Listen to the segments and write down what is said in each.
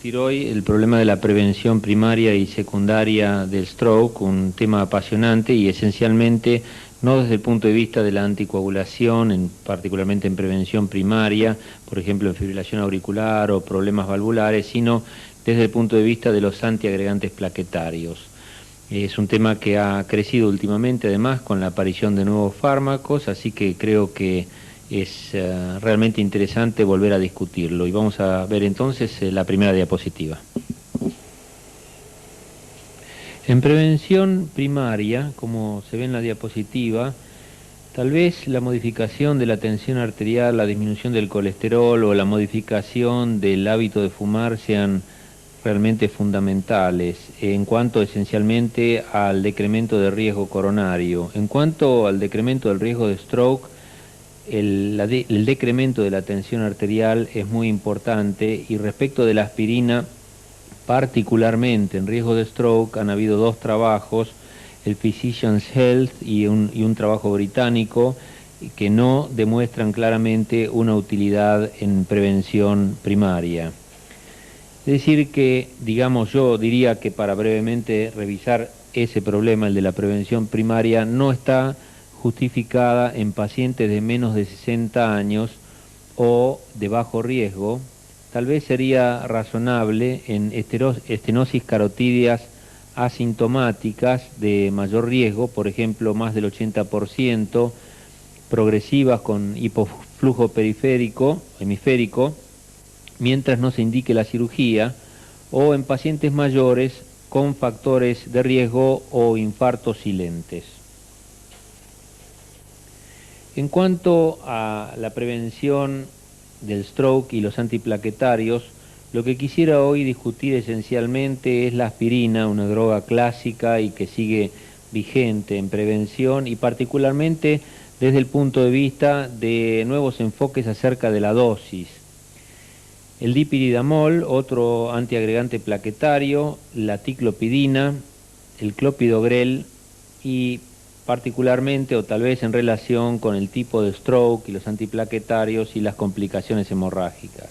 discutir hoy el problema de la prevención primaria y secundaria del stroke, un tema apasionante y esencialmente no desde el punto de vista de la anticoagulación, particularmente en prevención primaria, por ejemplo en fibrilación auricular o problemas valvulares, sino desde el punto de vista de los antiagregantes plaquetarios. Es un tema que ha crecido últimamente, además, con la aparición de nuevos fármacos, así que creo que es realmente interesante volver a discutirlo. Y vamos a ver entonces la primera diapositiva. En prevención primaria, como se ve en la diapositiva, tal vez la modificación de la tensión arterial, la disminución del colesterol o la modificación del hábito de fumar sean realmente fundamentales en cuanto esencialmente al decremento de riesgo coronario. En cuanto al decremento del riesgo de stroke, el decremento de la tensión arterial es muy importante, y respecto de la aspirina, particularmente en riesgo de stroke, han habido dos trabajos, el Physicians Health y un trabajo británico, que no demuestran claramente una utilidad en prevención primaria. Es decir que, yo diría que para brevemente revisar ese problema, el de la prevención primaria, no está justificada en pacientes de menos de 60 años o de bajo riesgo. Tal vez sería razonable en estenosis carotídeas asintomáticas de mayor riesgo, por ejemplo más del 80%, progresivas con hipoflujo periférico, hemisférico, mientras no se indique la cirugía, o en pacientes mayores con factores de riesgo o infartos silentes. En cuanto a la prevención del stroke y los antiplaquetarios, lo que quisiera hoy discutir esencialmente es la aspirina, una droga clásica y que sigue vigente en prevención, y particularmente desde el punto de vista de nuevos enfoques acerca de la dosis. El dipiridamol, otro antiagregante plaquetario, la ticlopidina, el clopidogrel, y particularmente o tal vez en relación con el tipo de stroke y los antiplaquetarios y las complicaciones hemorrágicas.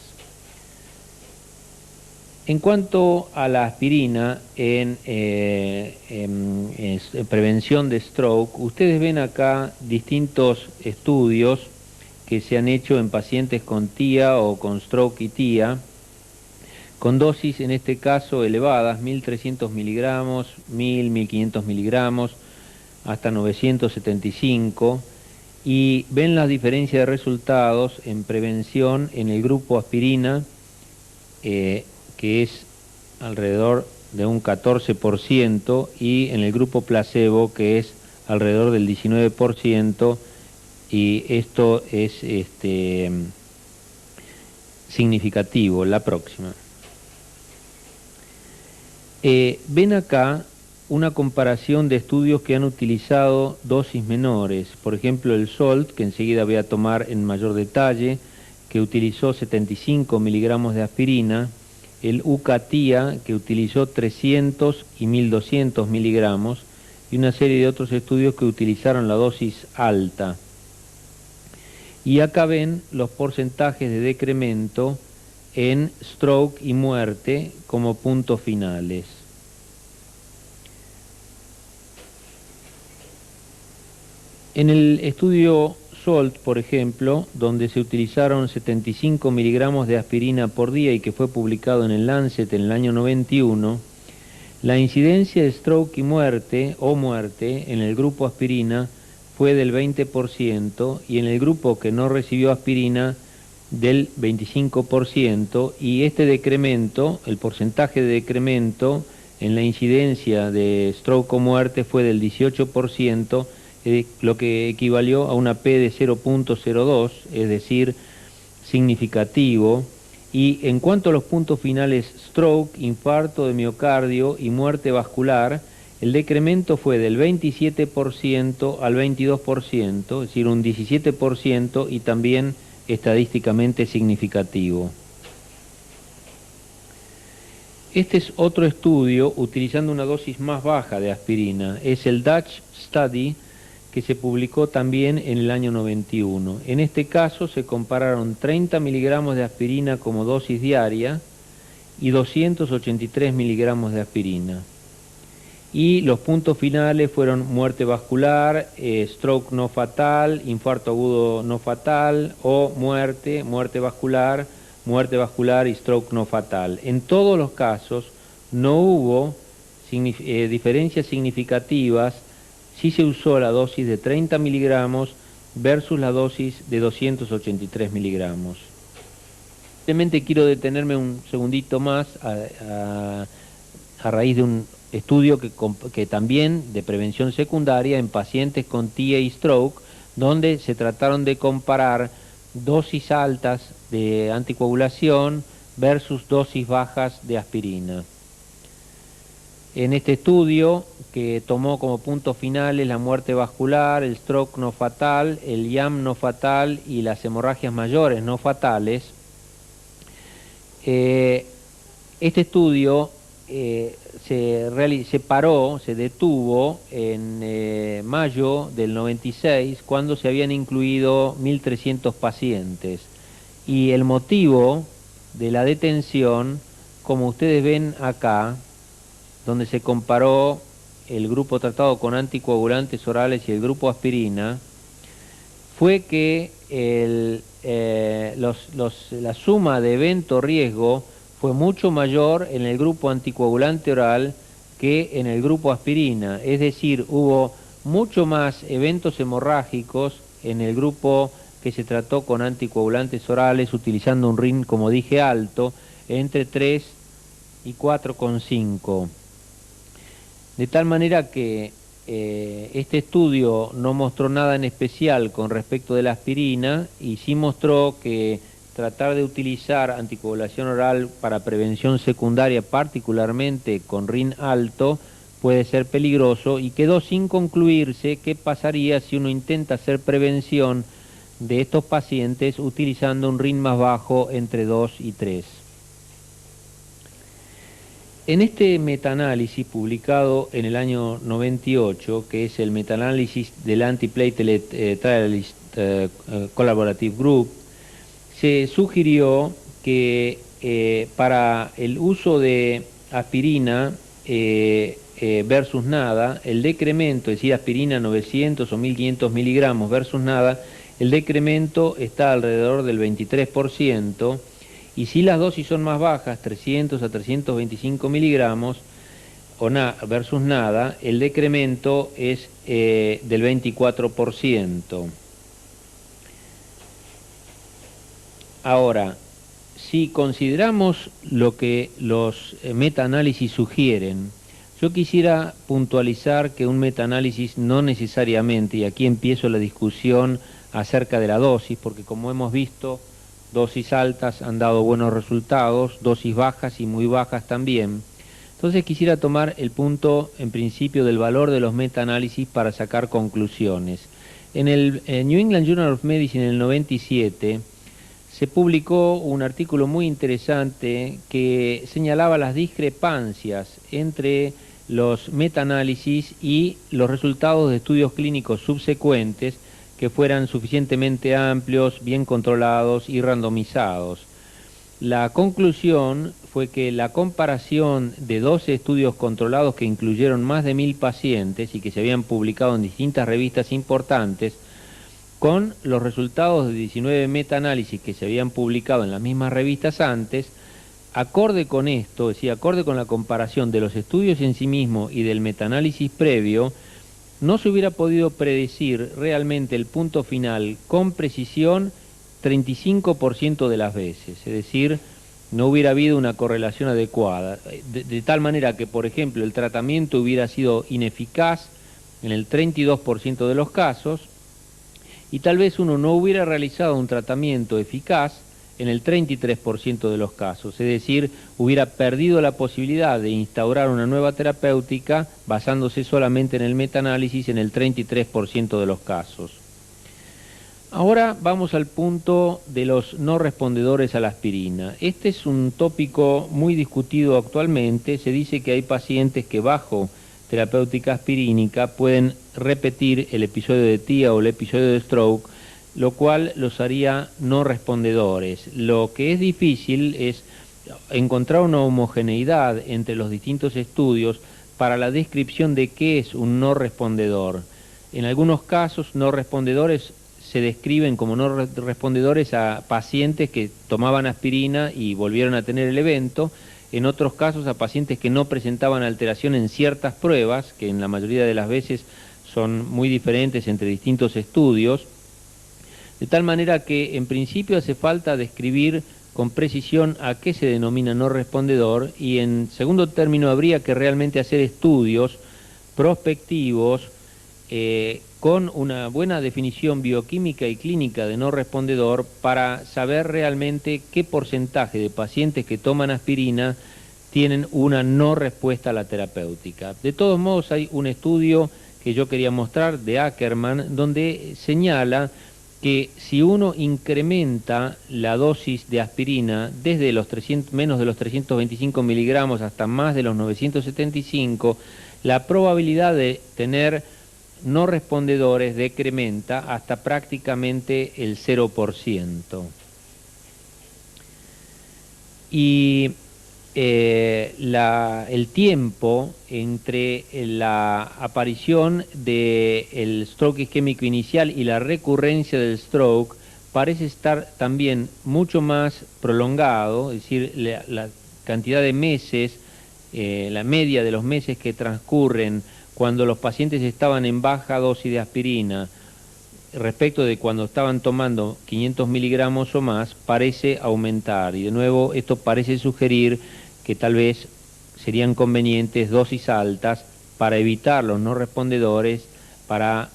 En cuanto a la aspirina en prevención de stroke, ustedes ven acá distintos estudios que se han hecho en pacientes con TIA o con stroke y TIA, con dosis en este caso elevadas, 1300 miligramos, 1000, 1500 miligramos, hasta 975, y ven la diferencia de resultados en prevención en el grupo aspirina, que es alrededor de un 14%, y en el grupo placebo, que es alrededor del 19%, y esto es significativo. La próxima. Ven acá una comparación de estudios que han utilizado dosis menores, por ejemplo el SOLT, que enseguida voy a tomar en mayor detalle, que utilizó 75 miligramos de aspirina, el UCATIA, que utilizó 300 y 1200 miligramos, y una serie de otros estudios que utilizaron la dosis alta. Y acá ven los porcentajes de decremento en stroke y muerte como puntos finales. En el estudio SOLT, por ejemplo, donde se utilizaron 75 miligramos de aspirina por día y que fue publicado en el Lancet en el año 91, la incidencia de stroke y muerte o muerte en el grupo aspirina fue del 20%, y en el grupo que no recibió aspirina del 25%, y este decremento, el porcentaje de decremento en la incidencia de stroke o muerte fue del 18%, lo que equivalió a una P de 0.02, es decir, significativo. Y en cuanto a los puntos finales stroke, infarto de miocardio y muerte vascular, el decremento fue del 27% al 22%, es decir, un 17%, y también estadísticamente significativo. Este es otro estudio utilizando una dosis más baja de aspirina, es el Dutch Study, que se publicó también en el año 91. En este caso se compararon 30 miligramos de aspirina como dosis diaria y 283 miligramos de aspirina. Y los puntos finales fueron muerte vascular, stroke no fatal, infarto agudo no fatal o muerte vascular y stroke no fatal. En todos los casos no hubo diferencias significativas si se usó la dosis de 30 miligramos versus la dosis de 283 miligramos. Simplemente quiero detenerme un segundito más a raíz de un estudio que también de prevención secundaria en pacientes con TIA y stroke, donde se trataron de comparar dosis altas de anticoagulación versus dosis bajas de aspirina. En este estudio, que tomó como puntos finales la muerte vascular, el stroke no fatal, el IAM no fatal y las hemorragias mayores no fatales, este estudio se detuvo en mayo del 96, cuando se habían incluido 1.300 pacientes. Y el motivo de la detención, como ustedes ven acá, donde se comparó el grupo tratado con anticoagulantes orales y el grupo aspirina, fue que la suma de evento-riesgo fue mucho mayor en el grupo anticoagulante oral que en el grupo aspirina. Es decir, hubo mucho más eventos hemorrágicos en el grupo que se trató con anticoagulantes orales utilizando un RIN, como dije, alto, entre 3 y 4,5. De tal manera que este estudio no mostró nada en especial con respecto de la aspirina y sí mostró que tratar de utilizar anticoagulación oral para prevención secundaria, particularmente con RIN alto, puede ser peligroso, y quedó sin concluirse qué pasaría si uno intenta hacer prevención de estos pacientes utilizando un RIN más bajo entre 2 y 3. En este metaanálisis publicado en el año 98, que es el metaanálisis del Antiplatelet Trialist Collaborative Group, se sugirió que para el uso de aspirina versus nada, el decremento, es decir, aspirina 900 o 1500 miligramos versus nada, el decremento está alrededor del 23%, y si las dosis son más bajas, 300 a 325 miligramos versus nada, el decremento es del 24%. Ahora, si consideramos lo que los metaanálisis sugieren, yo quisiera puntualizar que un metaanálisis no necesariamente, y aquí empiezo la discusión acerca de la dosis, porque como hemos visto, dosis altas han dado buenos resultados, dosis bajas y muy bajas también. Entonces quisiera tomar el punto, en principio, del valor de los metaanálisis para sacar conclusiones. En el New England Journal of Medicine en el 97, se publicó un artículo muy interesante que señalaba las discrepancias entre los metaanálisis y los resultados de estudios clínicos subsecuentes que fueran suficientemente amplios, bien controlados y randomizados. La conclusión fue que la comparación de 12 estudios controlados que incluyeron más de 1000 pacientes y que se habían publicado en distintas revistas importantes, con los resultados de 19 metaanálisis que se habían publicado en las mismas revistas antes, acorde con esto, es decir, acorde con la comparación de los estudios en sí mismos y del metaanálisis previo, no se hubiera podido predecir realmente el punto final con precisión 35% de las veces, es decir, no hubiera habido una correlación adecuada, de tal manera que, por ejemplo, el tratamiento hubiera sido ineficaz en el 32% de los casos, y tal vez uno no hubiera realizado un tratamiento eficaz en el 33% de los casos, es decir, hubiera perdido la posibilidad de instaurar una nueva terapéutica basándose solamente en el metaanálisis en el 33% de los casos. Ahora vamos al punto de los no respondedores a la aspirina. Este es un tópico muy discutido actualmente. Se dice que hay pacientes que bajo terapéutica aspirínica pueden repetir el episodio de TIA o el episodio de stroke, lo cual los haría no respondedores. Lo que es difícil es encontrar una homogeneidad entre los distintos estudios para la descripción de qué es un no respondedor. En algunos casos, no respondedores se describen como no respondedores a pacientes que tomaban aspirina y volvieron a tener el evento. En otros casos, a pacientes que no presentaban alteración en ciertas pruebas, que en la mayoría de las veces son muy diferentes entre distintos estudios, de tal manera que en principio hace falta describir con precisión a qué se denomina no respondedor, y en segundo término habría que realmente hacer estudios prospectivos con una buena definición bioquímica y clínica de no respondedor para saber realmente qué porcentaje de pacientes que toman aspirina tienen una no respuesta a la terapéutica. De todos modos, hay un estudio que yo quería mostrar de Ackerman donde señala que si uno incrementa la dosis de aspirina desde los menos de los 325 miligramos hasta más de los 975, la probabilidad de tener no respondedores decrementa hasta prácticamente el 0%. Y el tiempo entre la aparición del stroke isquémico inicial y la recurrencia del stroke parece estar también mucho más prolongado, es decir, la cantidad de meses, la media de los meses que transcurren cuando los pacientes estaban en baja dosis de aspirina respecto de cuando estaban tomando 500 miligramos o más, parece aumentar. Y de nuevo, esto parece sugerir que tal vez serían convenientes dosis altas para evitar los no respondedores, para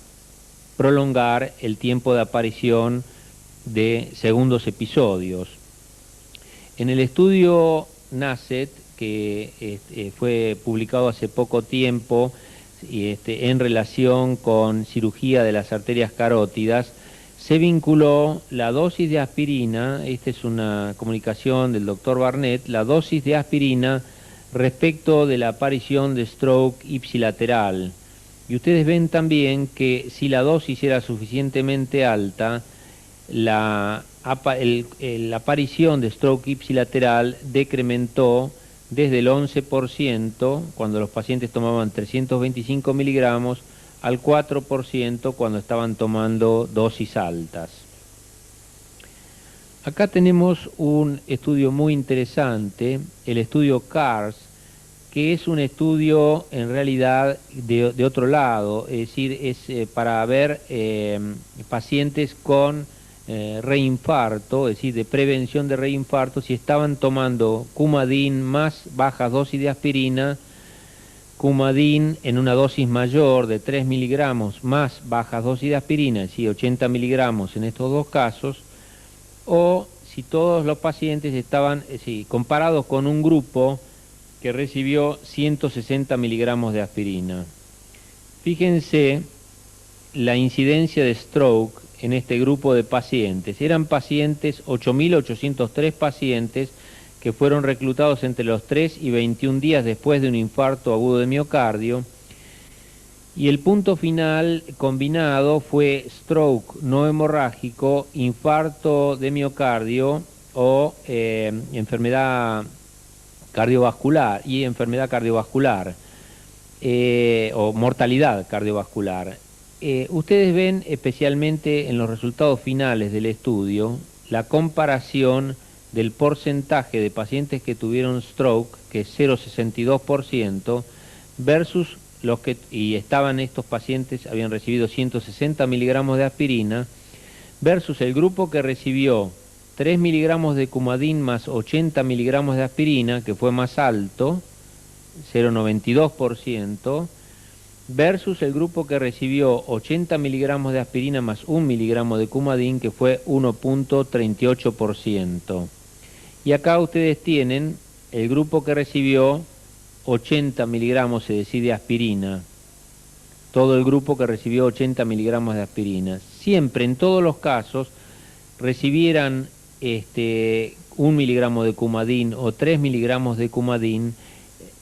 prolongar el tiempo de aparición de segundos episodios. En el estudio NACET, que fue publicado hace poco tiempo, y en relación con cirugía de las arterias carótidas, se vinculó la dosis de aspirina, esta es una comunicación del doctor Barnett, la dosis de aspirina respecto de la aparición de stroke ipsilateral. Y ustedes ven también que si la dosis era suficientemente alta, la aparición de stroke ipsilateral decrementó desde el 11% cuando los pacientes tomaban 325 miligramos al 4% cuando estaban tomando dosis altas. Acá tenemos un estudio muy interesante, el estudio CARS, que es un estudio en realidad de otro lado, es decir, es para ver pacientes con reinfarto, es decir, de prevención de reinfarto, si estaban tomando Coumadin más bajas dosis de aspirina, Coumadin en una dosis mayor de 3 miligramos más bajas dosis de aspirina, es decir, 80 miligramos en estos dos casos, o si todos los pacientes estaban comparados con un grupo que recibió 160 miligramos de aspirina. Fíjense la incidencia de stroke en este grupo de pacientes. Eran pacientes, 8.803 pacientes que fueron reclutados entre los 3 y 21 días después de un infarto agudo de miocardio, y el punto final combinado fue stroke no hemorrágico, infarto de miocardio o enfermedad cardiovascular y enfermedad cardiovascular o mortalidad cardiovascular. Ustedes ven especialmente en los resultados finales del estudio la comparación del porcentaje de pacientes que tuvieron stroke, que es 0,62%, versus los que, y estaban estos pacientes, habían recibido 160 miligramos de aspirina, versus el grupo que recibió 3 miligramos de Coumadin más 80 miligramos de aspirina, que fue más alto, 0,92%, versus el grupo que recibió 80 miligramos de aspirina más 1 miligramo de Coumadin, que fue 1,38%. Y acá ustedes tienen el grupo que recibió 80 miligramos, es decir, de aspirina. Todo el grupo que recibió 80 miligramos de aspirina. Siempre, en todos los casos, recibieran 1 miligramo de Coumadin o 3 miligramos de Coumadin,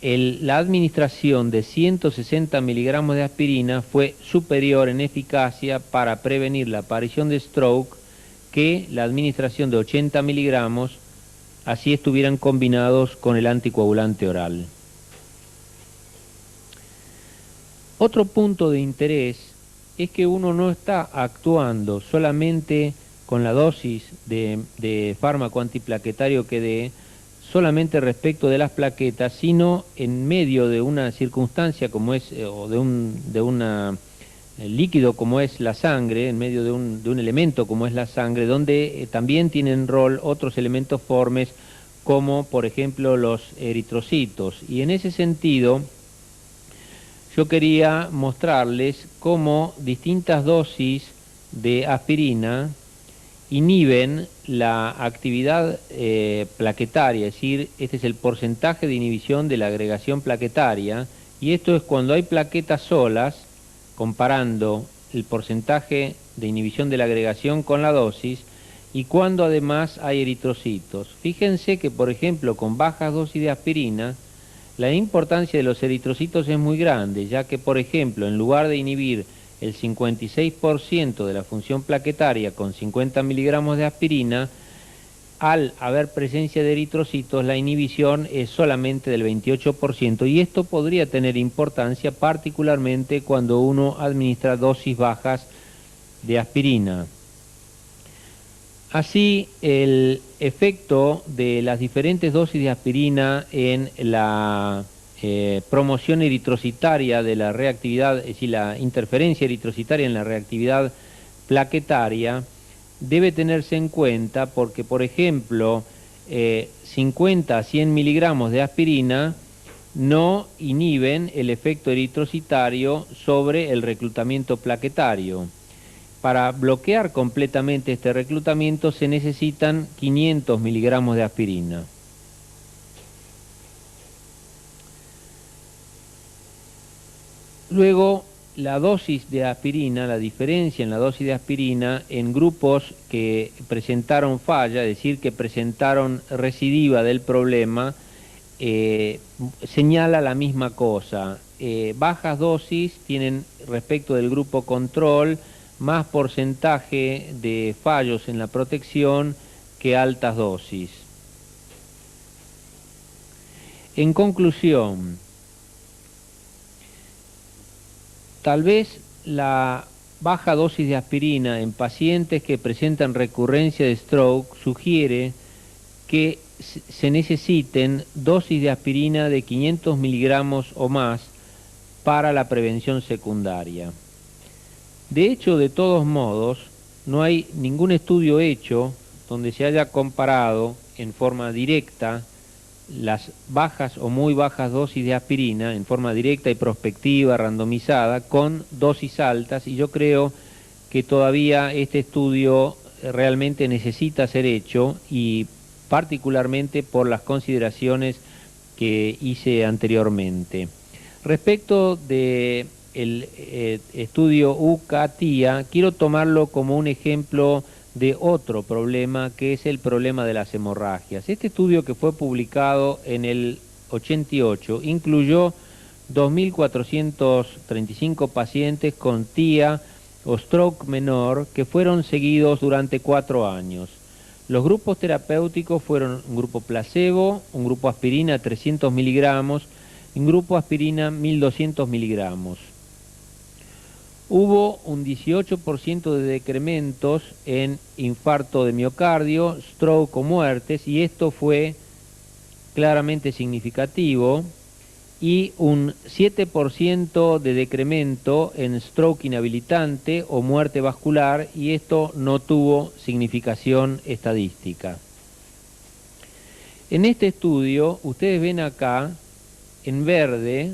la administración de 160 miligramos de aspirina fue superior en eficacia para prevenir la aparición de stroke que la administración de 80 miligramos así estuvieran combinados con el anticoagulante oral. Otro punto de interés es que uno no está actuando solamente con la dosis de fármaco antiplaquetario que dé, solamente respecto de las plaquetas, sino en medio de una circunstancia como es, o de un líquido como es la sangre, en medio de un elemento como es la sangre, donde también tienen rol otros elementos formes, como por ejemplo los eritrocitos. Y en ese sentido, yo quería mostrarles cómo distintas dosis de aspirina inhiben la actividad plaquetaria, es decir, este es el porcentaje de inhibición de la agregación plaquetaria, y esto es cuando hay plaquetas solas, comparando el porcentaje de inhibición de la agregación con la dosis, y cuando además hay eritrocitos. Fíjense que, por ejemplo, con bajas dosis de aspirina, la importancia de los eritrocitos es muy grande, ya que, por ejemplo, en lugar de inhibir el 56% de la función plaquetaria con 50 miligramos de aspirina, al haber presencia de eritrocitos, la inhibición es solamente del 28%, y esto podría tener importancia particularmente cuando uno administra dosis bajas de aspirina. Así, el efecto de las diferentes dosis de aspirina en la promoción eritrocitaria de la reactividad, es decir, la interferencia eritrocitaria en la reactividad plaquetaria, debe tenerse en cuenta porque, por ejemplo, 50 a 100 miligramos de aspirina no inhiben el efecto eritrocitario sobre el reclutamiento plaquetario. Para bloquear completamente este reclutamiento se necesitan 500 miligramos de aspirina. Luego, la dosis de aspirina, la diferencia en la dosis de aspirina en grupos que presentaron falla, es decir, que presentaron recidiva del problema, señala la misma cosa. Bajas dosis tienen respecto del grupo control más porcentaje de fallos en la protección que altas dosis. En conclusión, tal vez la baja dosis de aspirina en pacientes que presentan recurrencia de stroke sugiere que se necesiten dosis de aspirina de 500 miligramos o más para la prevención secundaria. De hecho, de todos modos, no hay ningún estudio hecho donde se haya comparado en forma directa las bajas o muy bajas dosis de aspirina, en forma directa y prospectiva, randomizada, con dosis altas, y yo creo que todavía este estudio realmente necesita ser hecho, y particularmente por las consideraciones que hice anteriormente. Respecto de el estudio UCA-TIA, quiero tomarlo como un ejemplo de otro problema, que es el problema de las hemorragias. Este estudio, que fue publicado en el 88, incluyó 2.435 pacientes con TIA o stroke menor que fueron seguidos durante 4 años. Los grupos terapéuticos fueron un grupo placebo, un grupo aspirina 300 miligramos y un grupo aspirina 1.200 miligramos. Hubo un 18% de decrementos en infarto de miocardio, stroke o muertes, y esto fue claramente significativo, y un 7% de decremento en stroke inhabilitante o muerte vascular, y esto no tuvo significación estadística. En este estudio, ustedes ven acá en verde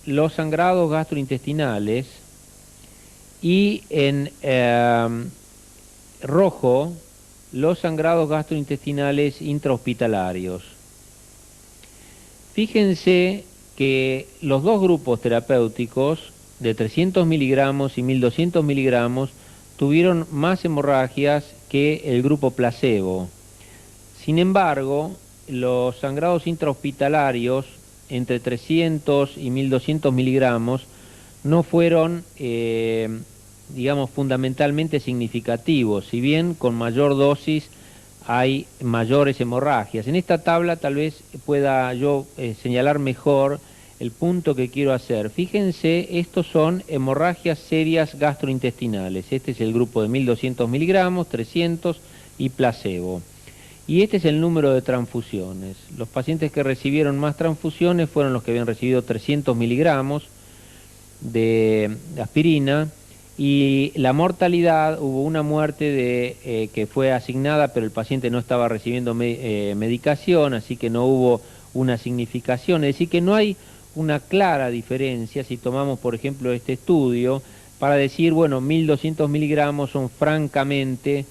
los sangrados gastrointestinales, y en rojo los sangrados gastrointestinales intrahospitalarios. Fíjense que los dos grupos terapéuticos de 300 miligramos y 1.200 miligramos tuvieron más hemorragias que el grupo placebo. Sin embargo, los sangrados intrahospitalarios entre 300 y 1.200 miligramos no fueron digamos, fundamentalmente significativos, si bien con mayor dosis hay mayores hemorragias. En esta tabla tal vez pueda yo señalar mejor el punto que quiero hacer. Fíjense, estos son hemorragias serias gastrointestinales. Este es el grupo de 1200 miligramos, 300 y placebo. Y este es el número de transfusiones. Los pacientes que recibieron más transfusiones fueron los que habían recibido 300 miligramos de aspirina, y la mortalidad, hubo una muerte que fue asignada, pero el paciente no estaba recibiendo medicación, así que no hubo una significación. Es decir, que no hay una clara diferencia si tomamos, por ejemplo, este estudio, para decir, bueno, 1200 miligramos son francamente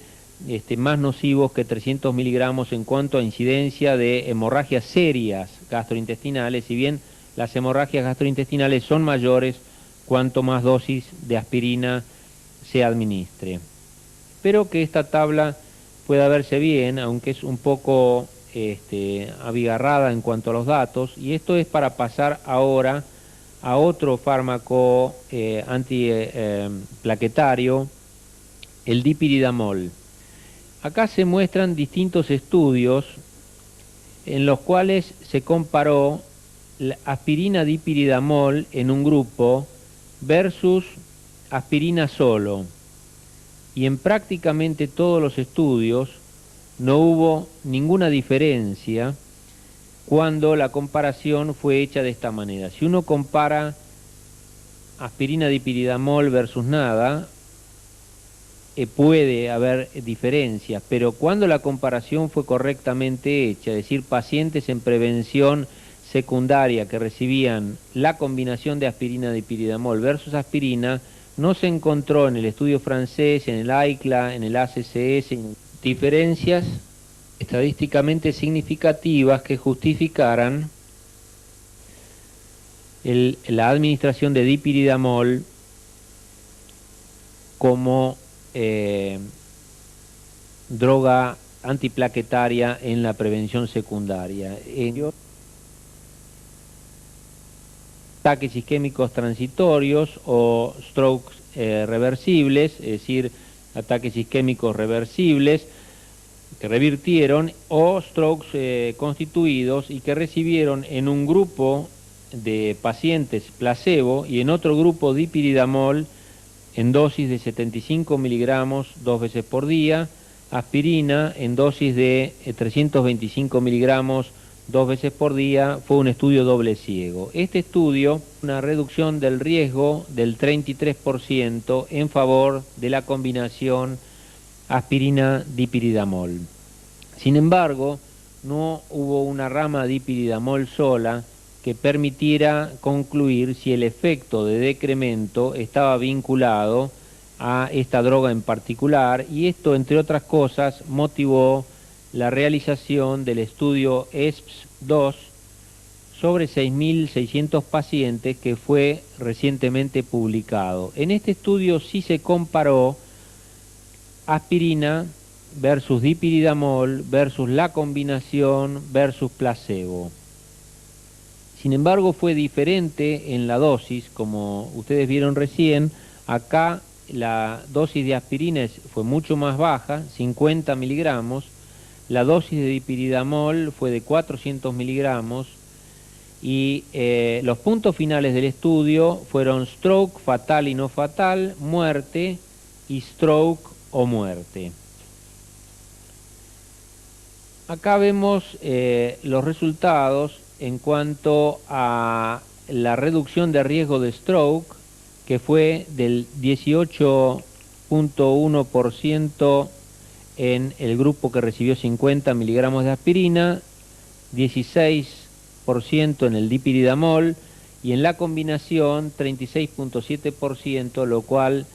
más nocivos que 300 miligramos en cuanto a incidencia de hemorragias serias gastrointestinales, si bien las hemorragias gastrointestinales son mayores cuanto más dosis de aspirina se administre. Espero que esta tabla pueda verse bien, aunque es un poco abigarrada en cuanto a los datos, y esto es para pasar ahora a otro fármaco antiplaquetario, el dipiridamol. Acá se muestran distintos estudios en los cuales se comparó la aspirina dipiridamol en un grupo versus aspirina solo, y en prácticamente todos los estudios no hubo ninguna diferencia cuando la comparación fue hecha de esta manera. Si uno compara aspirina dipiridamol versus nada, puede haber diferencias, pero cuando la comparación fue correctamente hecha, es decir, pacientes en prevención secundaria que recibían la combinación de aspirina dipiridamol versus aspirina, no se encontró en el estudio francés, en el AICLA, en el ACCS, diferencias estadísticamente significativas que justificaran la administración de dipiridamol como droga antiplaquetaria en la prevención secundaria. Ataques isquémicos transitorios o strokes reversibles, es decir, ataques isquémicos reversibles que revirtieron, o strokes constituidos y que recibieron en un grupo de pacientes placebo y en otro grupo dipiridamol en dosis de 75 miligramos 2 veces por día, aspirina en dosis de 325 miligramos 2 veces por día. Fue un estudio doble ciego. Este estudio, una reducción del riesgo del 33% en favor de la combinación aspirina-dipiridamol. Sin embargo, no hubo una rama dipiridamol sola que permitiera concluir si el efecto de decremento estaba vinculado a esta droga en particular, y esto, entre otras cosas, motivó la realización del estudio ESPS-2 sobre 6.600 pacientes que fue recientemente publicado. En este estudio sí se comparó aspirina versus dipiridamol versus la combinación versus placebo. Sin embargo, fue diferente en la dosis, como ustedes vieron recién. Acá la dosis de aspirina fue mucho más baja, 50 miligramos. La dosis de dipiridamol fue de 400 miligramos. Y los puntos finales del estudio fueron stroke, fatal y no fatal, muerte y stroke o muerte. Acá vemos los resultados en cuanto a la reducción de riesgo de stroke, que fue del 18.1% en el grupo que recibió 50 miligramos de aspirina, 16% en el dipiridamol, y en la combinación 36.7%, lo cual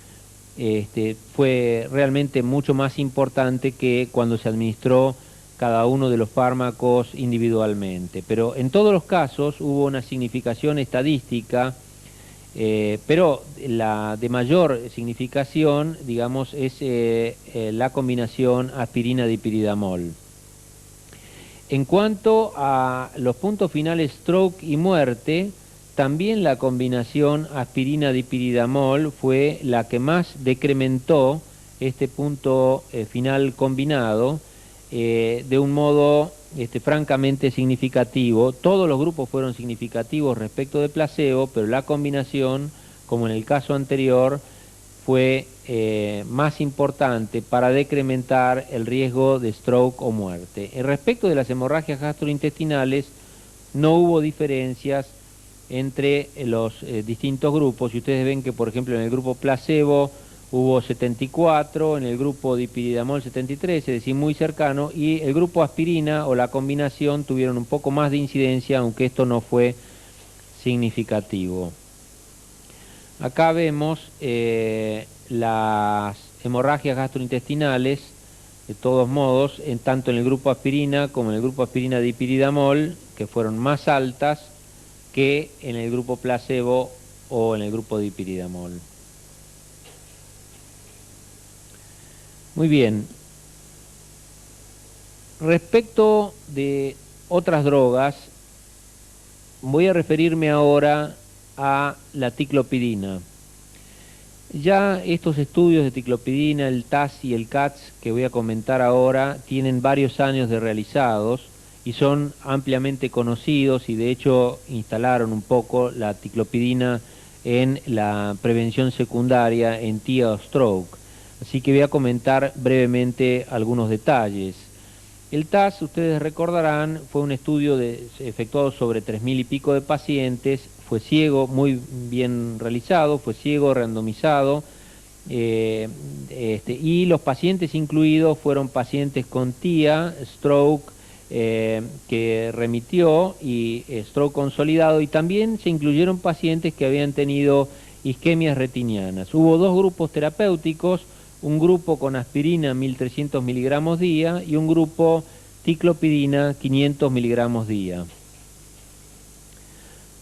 fue realmente mucho más importante que cuando se administró cada uno de los fármacos individualmente. Pero en todos los casos hubo una significación estadística, pero la de mayor significación, digamos, es la combinación aspirina-dipiridamol. En cuanto a los puntos finales stroke y muerte, también la combinación aspirina-dipiridamol fue la que más decrementó este punto final combinado, de un modo francamente significativo. Todos los grupos fueron significativos respecto de placebo, pero la combinación, como en el caso anterior, fue más importante para decrementar el riesgo de stroke o muerte. Respecto de las hemorragias gastrointestinales, no hubo diferencias entre los distintos grupos, y ustedes ven que, por ejemplo, en el grupo placebo hubo 74, en el grupo dipiridamol 73, es decir, muy cercano, y el grupo aspirina o la combinación tuvieron un poco más de incidencia, aunque esto no fue significativo. Acá vemos las hemorragias gastrointestinales, de todos modos, tanto en el grupo aspirina como en el grupo aspirina dipiridamol, que fueron más altas que en el grupo placebo o en el grupo dipiridamol. Muy bien. Respecto de otras drogas, voy a referirme ahora a la ticlopidina. Ya estos estudios de ticlopidina, el TAS y el CATS que voy a comentar ahora, tienen varios años de realizados y son ampliamente conocidos, y de hecho instalaron un poco la ticlopidina en la prevención secundaria en TIA o stroke. Así que voy a comentar brevemente algunos detalles. El TAS, ustedes recordarán, fue un estudio efectuado sobre 3.000 y pico de pacientes, fue ciego, muy bien realizado, fue ciego, randomizado, y los pacientes incluidos fueron pacientes con TIA, stroke, que remitió, y stroke consolidado, y también se incluyeron pacientes que habían tenido isquemias retinianas. Hubo dos grupos terapéuticos, un grupo con aspirina 1.300 miligramos día y un grupo ticlopidina 500 miligramos día.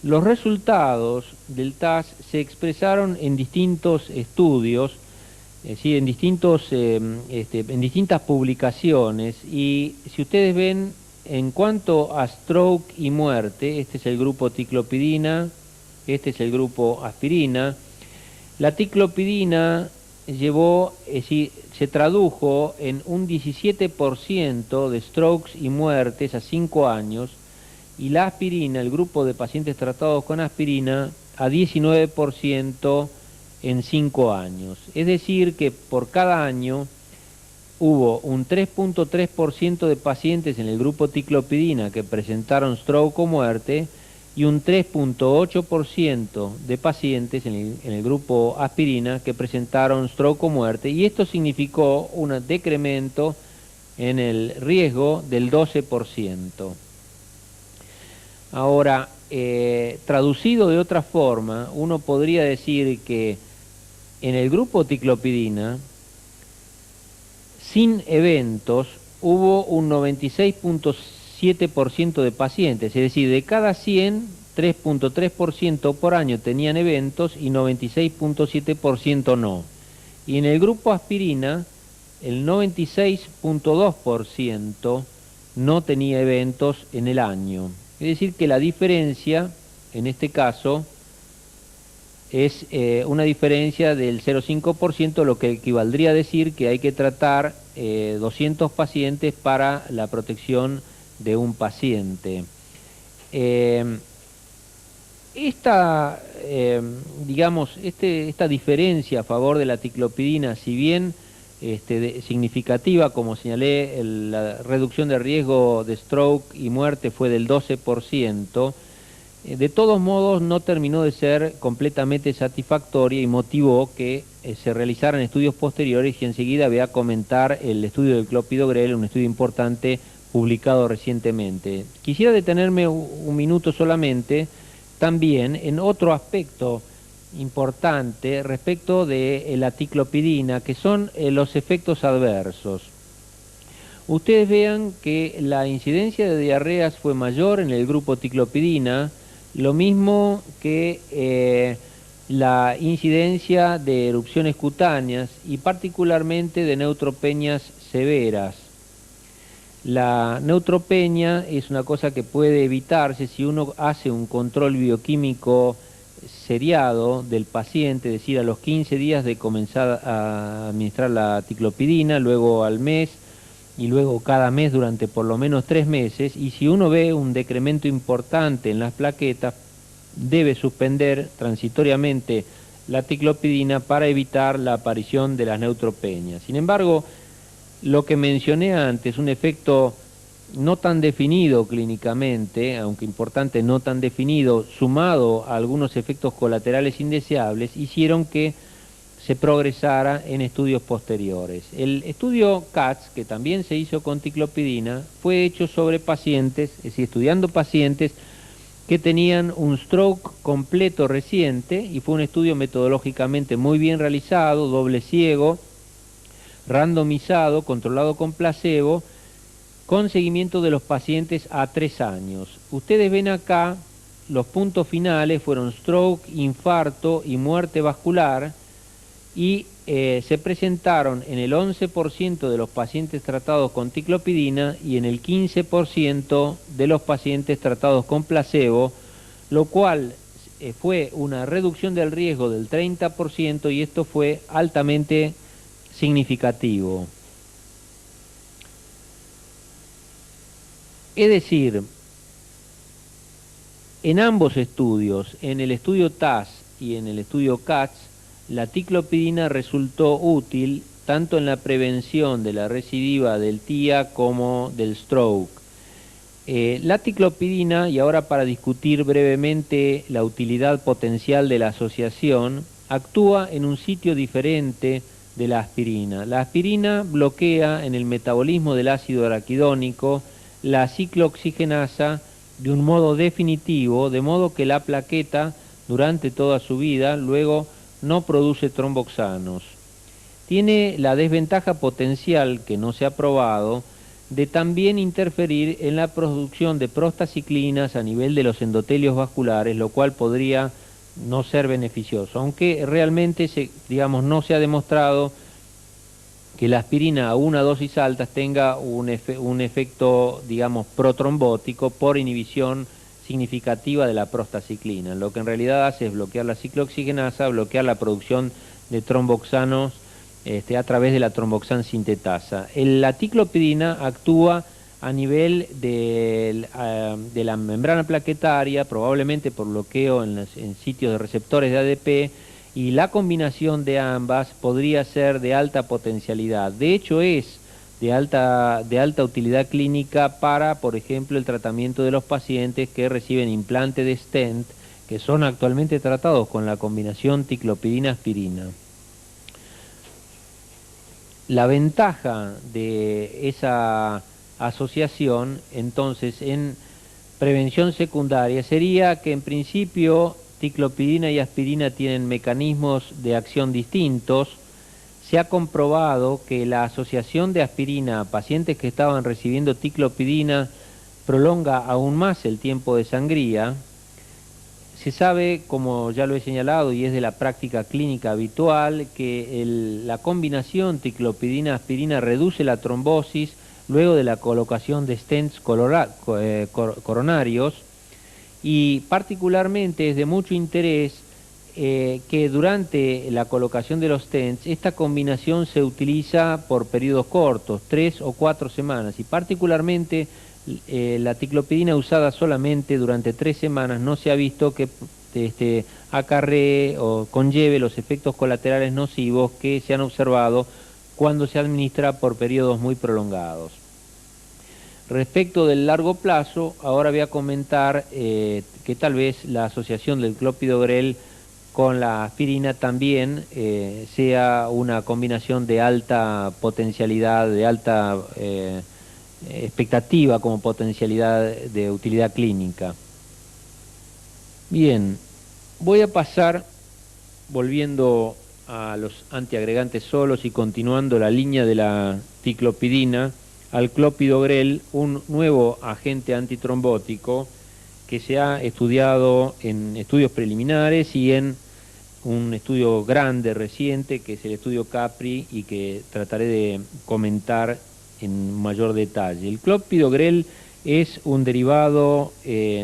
Los resultados del TAS se expresaron en distintos estudios, en distintas publicaciones, y si ustedes ven, en cuanto a stroke y muerte, este es el grupo ticlopidina, este es el grupo aspirina. La ticlopidina se tradujo en un 17% de strokes y muertes a 5 años, y la aspirina, el grupo de pacientes tratados con aspirina, a 19% en 5 años. Es decir, que por cada año hubo un 3.3% de pacientes en el grupo ticlopidina que presentaron stroke o muerte, y un 3.8% de pacientes en el grupo aspirina que presentaron stroke o muerte, y esto significó un decremento en el riesgo del 12%. Ahora, traducido de otra forma, uno podría decir que en el grupo ticlopidina, sin eventos, hubo un 96.7% de pacientes, es decir, de cada 100, 3.3% por año tenían eventos y 96.7% no. Y en el grupo aspirina, el 96.2% no tenía eventos en el año. Es decir, que la diferencia, en este caso, es una diferencia del 0,5%, lo que equivaldría a decir que hay que tratar 200 pacientes para la protección de un paciente. Esta diferencia a favor de la ticlopidina, si bien significativa, como señalé, la reducción de riesgo de stroke y muerte fue del 12%, de todos modos no terminó de ser completamente satisfactoria y motivó que se realizaran estudios posteriores, y enseguida voy a comentar el estudio del clopidogrel, un estudio importante publicado recientemente. Quisiera detenerme un minuto solamente también en otro aspecto importante respecto de la ticlopidina, que son los efectos adversos. Ustedes vean que la incidencia de diarreas fue mayor en el grupo ticlopidina, lo mismo que la incidencia de erupciones cutáneas y particularmente de neutropenias severas. La neutropenia es una cosa que puede evitarse si uno hace un control bioquímico seriado del paciente, es decir, a los 15 días de comenzar a administrar la ticlopidina, luego al mes, y luego cada mes durante por lo menos 3 meses, y si uno ve un decremento importante en las plaquetas, debe suspender transitoriamente la ticlopidina para evitar la aparición de las neutropenias. Sin embargo, lo que mencioné antes, un efecto no tan definido clínicamente, aunque importante, no tan definido, sumado a algunos efectos colaterales indeseables, hicieron que se progresara en estudios posteriores. El estudio CATS, que también se hizo con ticlopidina, fue hecho sobre pacientes, es decir, estudiando pacientes que tenían un stroke completo reciente, y fue un estudio metodológicamente muy bien realizado, doble ciego, randomizado, controlado con placebo, con seguimiento de los pacientes a 3 años. Ustedes ven acá, los puntos finales fueron stroke, infarto y muerte vascular, y se presentaron en el 11% de los pacientes tratados con ticlopidina y en el 15% de los pacientes tratados con placebo, lo cual fue una reducción del riesgo del 30%, y esto fue altamente significativo. Es decir, en ambos estudios, en el estudio TAS y en el estudio CATS, la ticlopidina resultó útil tanto en la prevención de la recidiva del TIA como del stroke. La ticlopidina, y ahora para discutir brevemente la utilidad potencial de la asociación, actúa en un sitio diferente de la aspirina. La aspirina bloquea en el metabolismo del ácido araquidónico la ciclooxigenasa de un modo definitivo, de modo que la plaqueta durante toda su vida luego no produce tromboxanos. Tiene la desventaja potencial, que no se ha probado, de también interferir en la producción de prostaciclinas a nivel de los endotelios vasculares, lo cual podría no ser beneficioso, aunque realmente no se ha demostrado que la aspirina a una dosis alta tenga un efecto, protrombótico por inhibición significativa de la prostaciclina. Lo que en realidad hace es bloquear la ciclooxigenasa, bloquear la producción de tromboxanos a través de la tromboxan sintetasa. La ticlopidina actúa a nivel de la membrana plaquetaria, probablemente por bloqueo en sitios de receptores de ADP, y la combinación de ambas podría ser de alta potencialidad. De hecho, es de alta utilidad clínica para, por ejemplo, el tratamiento de los pacientes que reciben implante de stent, que son actualmente tratados con la combinación ticlopidina-aspirina. La ventaja de esa asociación, entonces, en prevención secundaria sería que en principio ticlopidina y aspirina tienen mecanismos de acción distintos. Se ha comprobado que la asociación de aspirina a pacientes que estaban recibiendo ticlopidina prolonga aún más el tiempo de sangría. Se sabe, como ya lo he señalado y es de la práctica clínica habitual, que la combinación ticlopidina-aspirina reduce la trombosis luego de la colocación de stents coronarios, y particularmente es de mucho interés que durante la colocación de los stents esta combinación se utiliza por periodos cortos, 3 o 4 semanas, y particularmente la ticlopidina usada solamente durante 3 semanas no se ha visto que acarree o conlleve los efectos colaterales nocivos que se han observado cuando se administra por periodos muy prolongados. Respecto del largo plazo, ahora voy a comentar que tal vez la asociación del clopidogrel con la aspirina también sea una combinación de alta potencialidad, de alta expectativa como potencialidad de utilidad clínica. Bien, voy a pasar, volviendo a los antiagregantes solos y continuando la línea de la ticlopidina, al clopidogrel, un nuevo agente antitrombótico que se ha estudiado en estudios preliminares y en un estudio grande reciente, que es el estudio CAPRI, y que trataré de comentar en mayor detalle. El clopidogrel es un derivado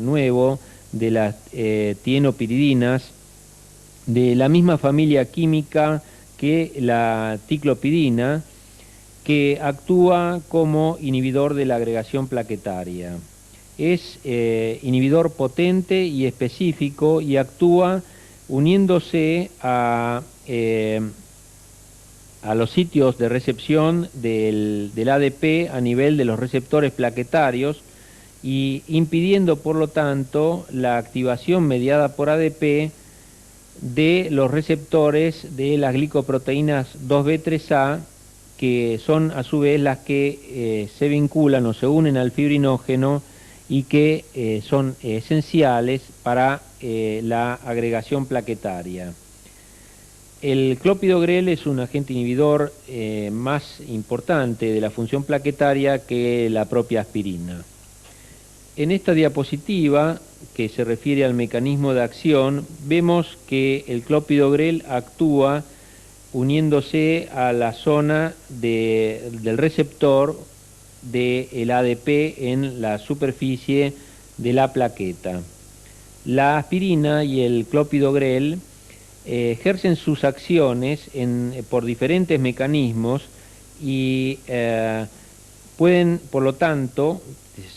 nuevo de las tienopiridinas, de la misma familia química que la ticlopidina, que actúa como inhibidor de la agregación plaquetaria. Es inhibidor potente y específico y actúa uniéndose a los sitios de recepción del ADP a nivel de los receptores plaquetarios y impidiendo, por lo tanto, la activación mediada por ADP de los receptores de las glicoproteínas 2B3A, que son a su vez las que se vinculan o se unen al fibrinógeno y que son esenciales para la agregación plaquetaria. El clopidogrel es un agente inhibidor más importante de la función plaquetaria que la propia aspirina. En esta diapositiva, que se refiere al mecanismo de acción, vemos que el clopidogrel actúa uniéndose a la zona del receptor del ADP en la superficie de la plaqueta. La aspirina y el clopidogrel ejercen sus acciones por diferentes mecanismos y pueden, por lo tanto,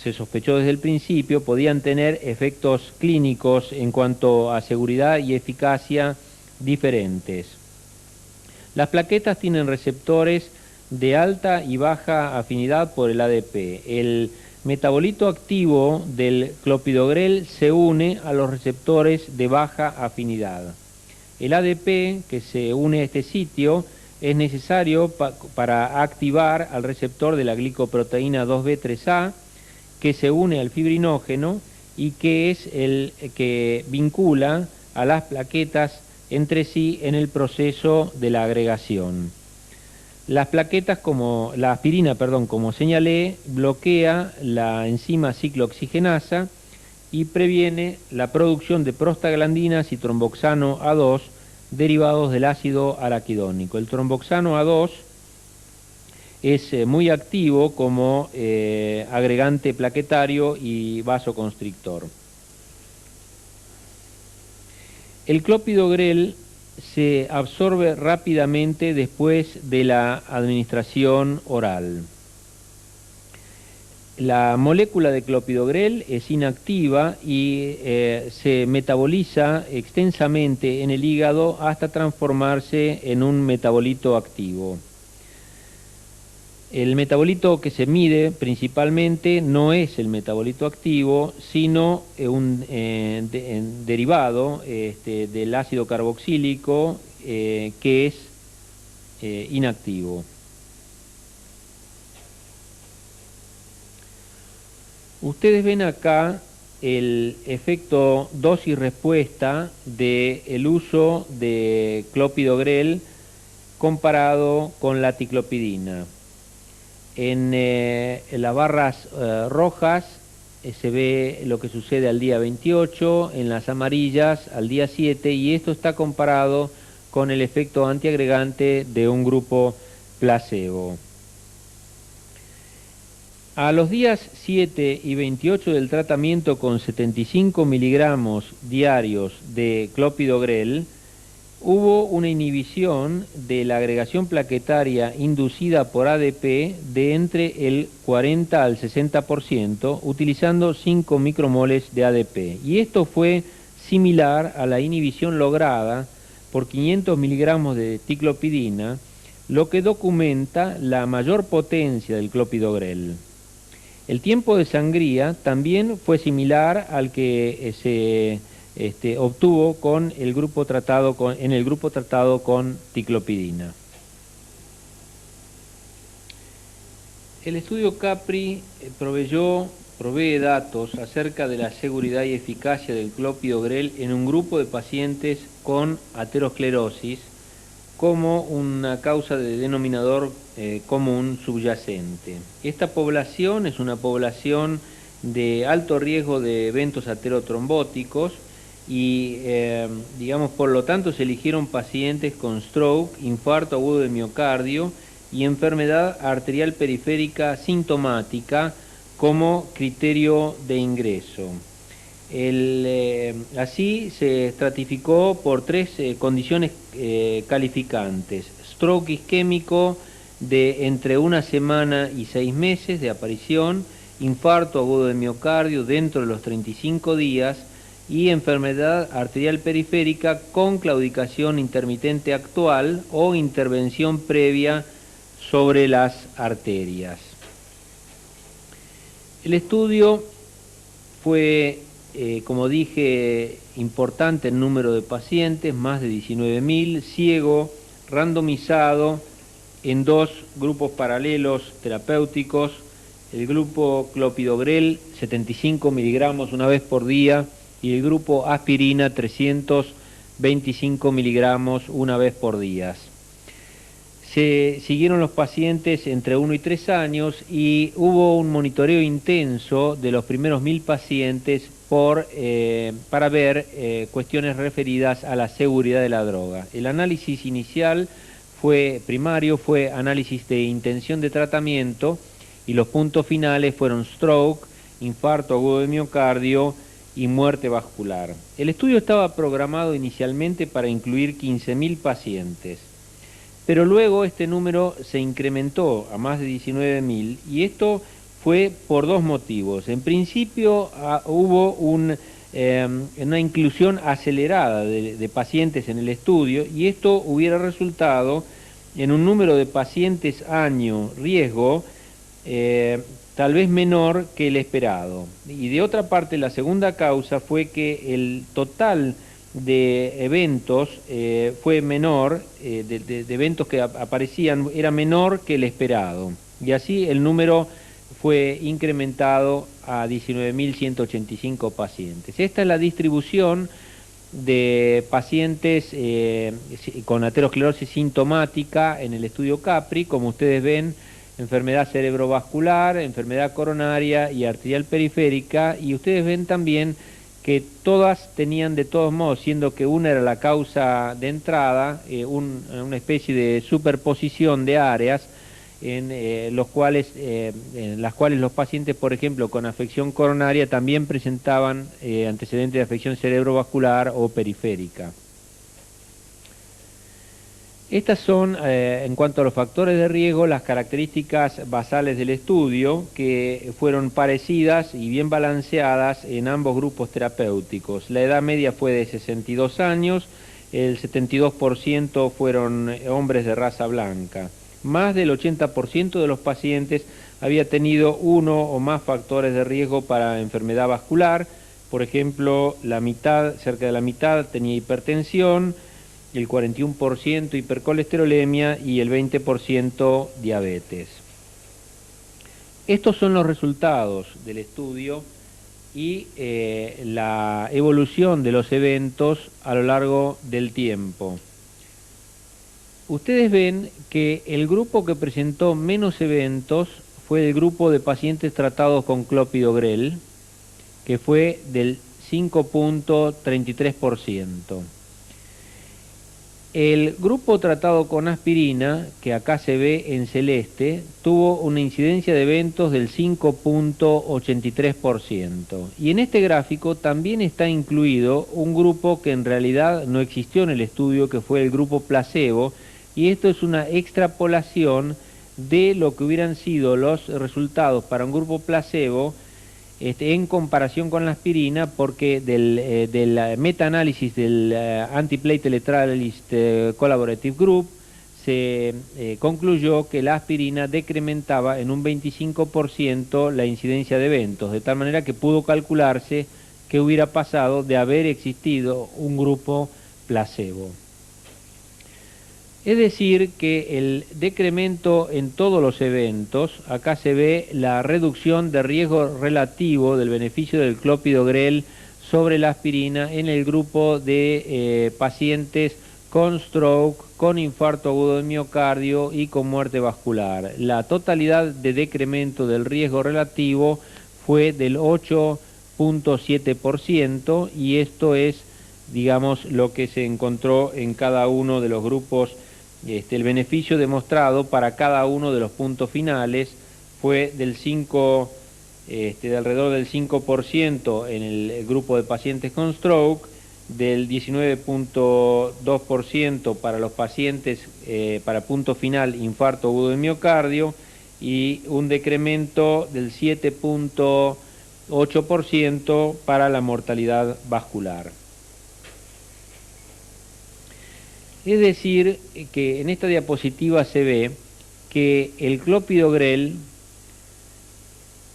se sospechó desde el principio, podían tener efectos clínicos en cuanto a seguridad y eficacia diferentes. Las plaquetas tienen receptores de alta y baja afinidad por el ADP. El metabolito activo del clopidogrel se une a los receptores de baja afinidad. El ADP que se une a este sitio es necesario para activar al receptor de la glicoproteína 2B3A, que se une al fibrinógeno y que es el que vincula a las plaquetas entre sí en el proceso de la agregación. La aspirina, como señalé, bloquea la enzima ciclooxigenasa y previene la producción de prostaglandinas y tromboxano A2 derivados del ácido araquidónico. El tromboxano A2 es muy activo como agregante plaquetario y vasoconstrictor. El clopidogrel se absorbe rápidamente después de la administración oral. La molécula de clopidogrel es inactiva y se metaboliza extensamente en el hígado hasta transformarse en un metabolito activo. El metabolito que se mide principalmente no es el metabolito activo, sino un derivado del ácido carboxílico que es inactivo. Ustedes ven acá el efecto dosis-respuesta del uso de clopidogrel comparado con la ticlopidina. En las barras rojas se ve lo que sucede al día 28, en las amarillas al día 7, y esto está comparado con el efecto antiagregante de un grupo placebo. A los días 7 y 28 del tratamiento con 75 miligramos diarios de clopidogrel, hubo una inhibición de la agregación plaquetaria inducida por ADP de entre el 40 al 60%, utilizando 5 micromoles de ADP. Y esto fue similar a la inhibición lograda por 500 miligramos de ticlopidina, lo que documenta la mayor potencia del clopidogrel. El tiempo de sangría también fue similar al que se obtuvo con el grupo tratado con ticlopidina. El estudio CAPRI provee datos acerca de la seguridad y eficacia del clopidogrel en un grupo de pacientes con aterosclerosis como una causa de denominador común subyacente. Esta población es una población de alto riesgo de eventos aterotrombóticos y, por lo tanto, se eligieron pacientes con stroke, infarto agudo de miocardio y enfermedad arterial periférica sintomática como criterio de ingreso. Así se estratificó por tres condiciones calificantes: stroke isquémico, de entre 1 semana y 6 meses de aparición, infarto agudo de miocardio dentro de los 35 días y enfermedad arterial periférica con claudicación intermitente actual o intervención previa sobre las arterias. El estudio fue, como dije, importante en número de pacientes, más de 19.000, ciego, randomizado en 2 grupos paralelos terapéuticos, el grupo clopidogrel 75 miligramos una vez por día y el grupo aspirina 325 miligramos una vez por día. Se siguieron los pacientes entre 1 y 3 años y hubo un monitoreo intenso de los primeros 1.000 pacientes para ver cuestiones referidas a la seguridad de la droga. El análisis inicial primario fue análisis de intención de tratamiento y los puntos finales fueron stroke, infarto agudo de miocardio y muerte vascular. El estudio estaba programado inicialmente para incluir 15.000 pacientes. Pero luego este número se incrementó a más de 19.000 y esto fue por 2 motivos. En principio hubo una inclusión acelerada de pacientes en el estudio y esto hubiera resultado en un número de pacientes año riesgo tal vez menor que el esperado. Y de otra parte, la segunda causa fue que el total de eventos fue menor, de eventos que aparecían, era menor que el esperado. Y así el número fue incrementado a 19.185 pacientes. Esta es la distribución de pacientes con aterosclerosis sintomática en el estudio CAPRI. Como ustedes ven, enfermedad cerebrovascular, enfermedad coronaria y arterial periférica, y ustedes ven también que todas tenían de todos modos, siendo que una era la causa de entrada, una especie de superposición de áreas en las cuales los pacientes, por ejemplo, con afección coronaria también presentaban antecedentes de afección cerebrovascular o periférica. Estas son, en cuanto a los factores de riesgo, las características basales del estudio, que fueron parecidas y bien balanceadas en ambos grupos terapéuticos. La edad media fue de 62 años, el 72% fueron hombres de raza blanca. Más del 80% de los pacientes había tenido uno o más factores de riesgo para enfermedad vascular. Por ejemplo, cerca de la mitad tenía hipertensión, el 41% hipercolesterolemia y el 20% diabetes. Estos son los resultados del estudio y la evolución de los eventos a lo largo del tiempo. Ustedes ven que el grupo que presentó menos eventos fue el grupo de pacientes tratados con clopidogrel, que fue del 5.33%. El grupo tratado con aspirina, que acá se ve en celeste, tuvo una incidencia de eventos del 5.83%. Y en este gráfico también está incluido un grupo que en realidad no existió en el estudio, que fue el grupo placebo, y esto es una extrapolación de lo que hubieran sido los resultados para un grupo placebo en comparación con la aspirina, porque del meta-análisis del Antiplatelet Collaborative Group se concluyó que la aspirina decrementaba en un 25% la incidencia de eventos, de tal manera que pudo calcularse qué hubiera pasado de haber existido un grupo placebo. Es decir, que el decremento en todos los eventos, acá se ve la reducción de riesgo relativo del beneficio del clopidogrel sobre la aspirina en el grupo de pacientes con stroke, con infarto agudo de miocardio y con muerte vascular. La totalidad de decremento del riesgo relativo fue del 8.7% y esto es, digamos, lo que se encontró en cada uno de los grupos. El beneficio demostrado para cada uno de los puntos finales fue de alrededor del 5% en el grupo de pacientes con stroke del 19.2% para los pacientes para punto final infarto agudo de miocardio y un decremento del 7.8% para la mortalidad vascular. Es decir, que en esta diapositiva se ve que el clopidogrel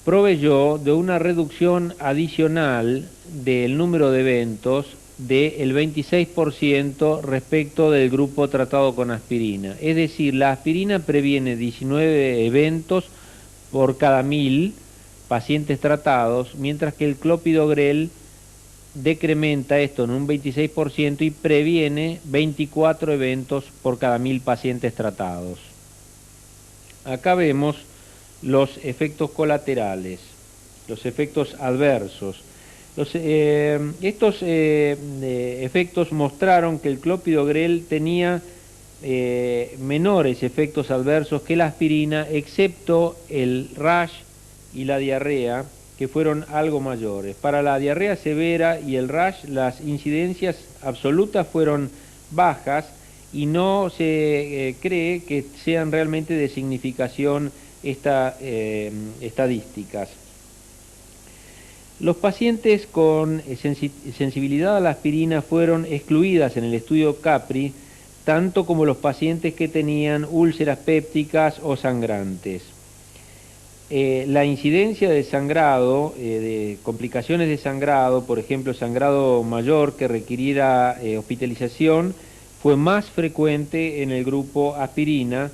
proveyó de una reducción adicional del número de eventos del 26% respecto del grupo tratado con aspirina. Es decir, la aspirina previene 19 eventos por cada 1000 pacientes tratados, mientras que el clopidogrel decrementa esto en un 26% y previene 24 eventos por cada 1000 pacientes tratados. Acá vemos los efectos colaterales, los efectos adversos. Estos efectos mostraron que el clopidogrel tenía menores efectos adversos que la aspirina, excepto el rash y la diarrea, que fueron algo mayores. Para la diarrea severa y el rash, las incidencias absolutas fueron bajas y no se cree que sean realmente de significación estadísticas. Los pacientes con sensibilidad a la aspirina fueron excluidas en el estudio CAPRI, tanto como los pacientes que tenían úlceras pépticas o sangrantes. La incidencia de sangrado, de complicaciones de sangrado, por ejemplo, sangrado mayor que requiriera hospitalización, fue más frecuente en el grupo aspirina,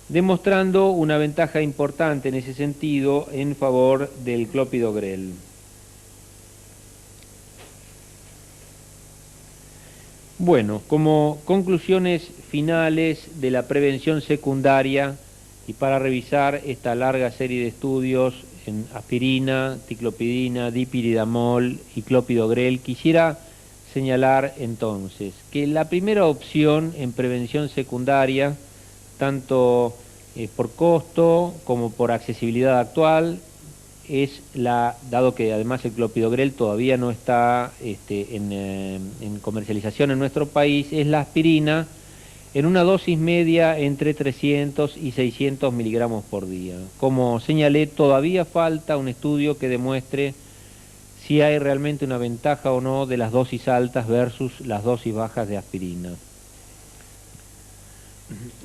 demostrando una ventaja importante en ese sentido en favor del clopidogrel. Bueno, como conclusiones finales de la prevención secundaria y para revisar esta larga serie de estudios en aspirina, ticlopidina, dipiridamol y clopidogrel, quisiera señalar entonces que la primera opción en prevención secundaria, tanto por costo como por accesibilidad actual, es dado que además el clopidogrel todavía no está en comercialización en nuestro país, es la aspirina en una dosis media entre 300 y 600 miligramos por día. Como señalé, todavía falta un estudio que demuestre si hay realmente una ventaja o no de las dosis altas versus las dosis bajas de aspirina.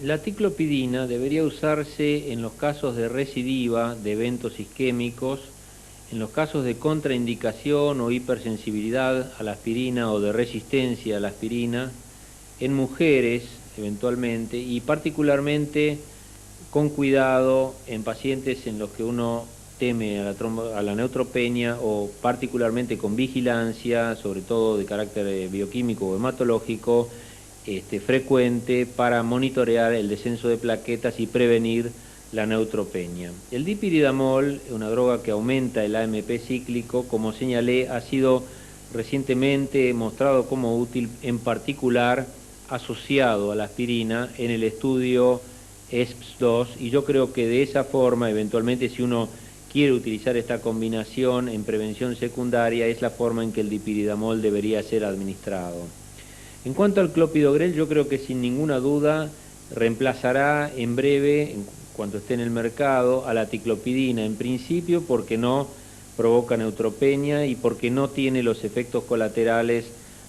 La ticlopidina debería usarse en los casos de recidiva de eventos isquémicos, en los casos de contraindicación o hipersensibilidad a la aspirina o de resistencia a la aspirina, en mujeres eventualmente y particularmente con cuidado en pacientes en los que uno teme a la neutropenia o particularmente con vigilancia, sobre todo de carácter bioquímico o hematológico, frecuente para monitorear el descenso de plaquetas y prevenir la neutropenia. El dipiridamol, una droga que aumenta el AMP cíclico, como señalé, ha sido recientemente mostrado como útil, en particular asociado a la aspirina en el estudio ESPS2, y yo creo que de esa forma, eventualmente, si uno quiere utilizar esta combinación en prevención secundaria, es la forma en que el dipiridamol debería ser administrado. En cuanto al clopidogrel, yo creo que sin ninguna duda reemplazará en breve, en cuanto esté en el mercado, a la ticlopidina, en principio porque no provoca neutropenia y porque no tiene los efectos colaterales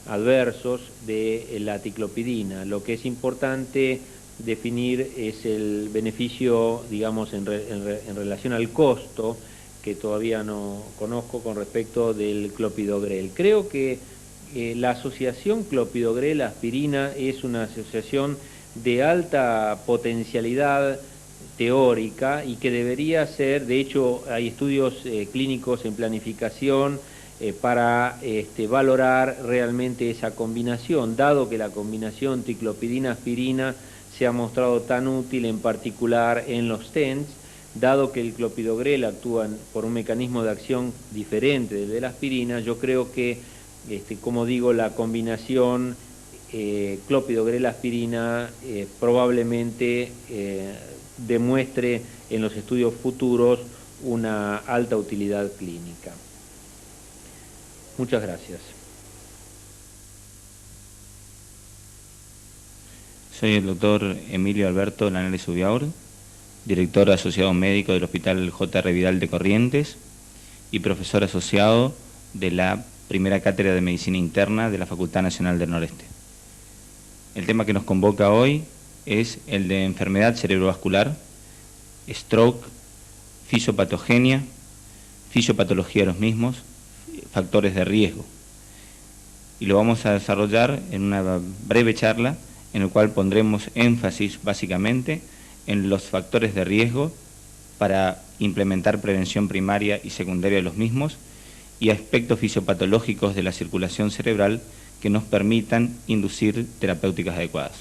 adversos de la ticlopidina. Lo que es importante definir es el beneficio, digamos, en relación al costo, que todavía no conozco con respecto del clopidogrel. Creo que la asociación clopidogrel-aspirina es una asociación de alta potencialidad teórica y que debería ser, de hecho hay estudios clínicos en planificación para valorar realmente esa combinación, dado que la combinación ticlopidina-aspirina se ha mostrado tan útil en particular en los stents, dado que el clopidogrel actúa por un mecanismo de acción diferente del de la aspirina. Yo creo que como digo, la combinación clopidogrel-aspirina probablemente demuestre en los estudios futuros una alta utilidad clínica. Muchas gracias. Soy el doctor Emilio Alberto Lanare Subiaur, director asociado médico del Hospital J.R. Vidal de Corrientes y profesor asociado de la primera cátedra de Medicina Interna de la Facultad Nacional del Noreste. El tema que nos convoca hoy es el de enfermedad cerebrovascular, stroke, fisiopatogenia, fisiopatología de los mismos, factores de riesgo. Y lo vamos a desarrollar en una breve charla en el cual pondremos énfasis básicamente en los factores de riesgo para implementar prevención primaria y secundaria de los mismos y aspectos fisiopatológicos de la circulación cerebral que nos permitan inducir terapéuticas adecuadas.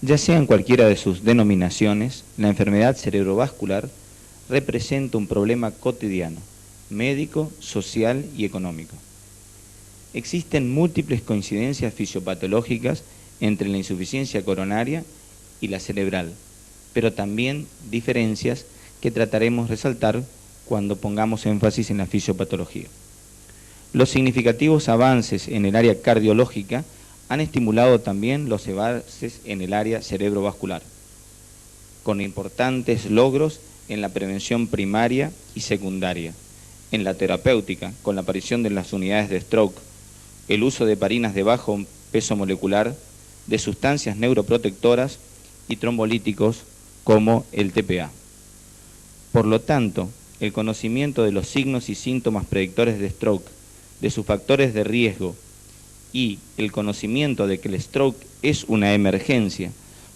Ya sea en cualquiera de sus denominaciones, la enfermedad cerebrovascular representa un problema cotidiano, médico, social y económico. Existen múltiples coincidencias fisiopatológicas entre la insuficiencia coronaria y la cerebral, pero también diferencias que trataremos de resaltar cuando pongamos énfasis en la fisiopatología. Los significativos avances en el área cardiológica han estimulado también los avances en el área cerebrovascular, con importantes logros en la prevención primaria y secundaria, en la terapéutica, con la aparición de las unidades de stroke, el uso de heparinas de bajo peso molecular, de sustancias neuroprotectoras y trombolíticos como el TPA. Por lo tanto, el conocimiento de los signos y síntomas predictores de stroke, de sus factores de riesgo y el conocimiento de que el stroke es una emergencia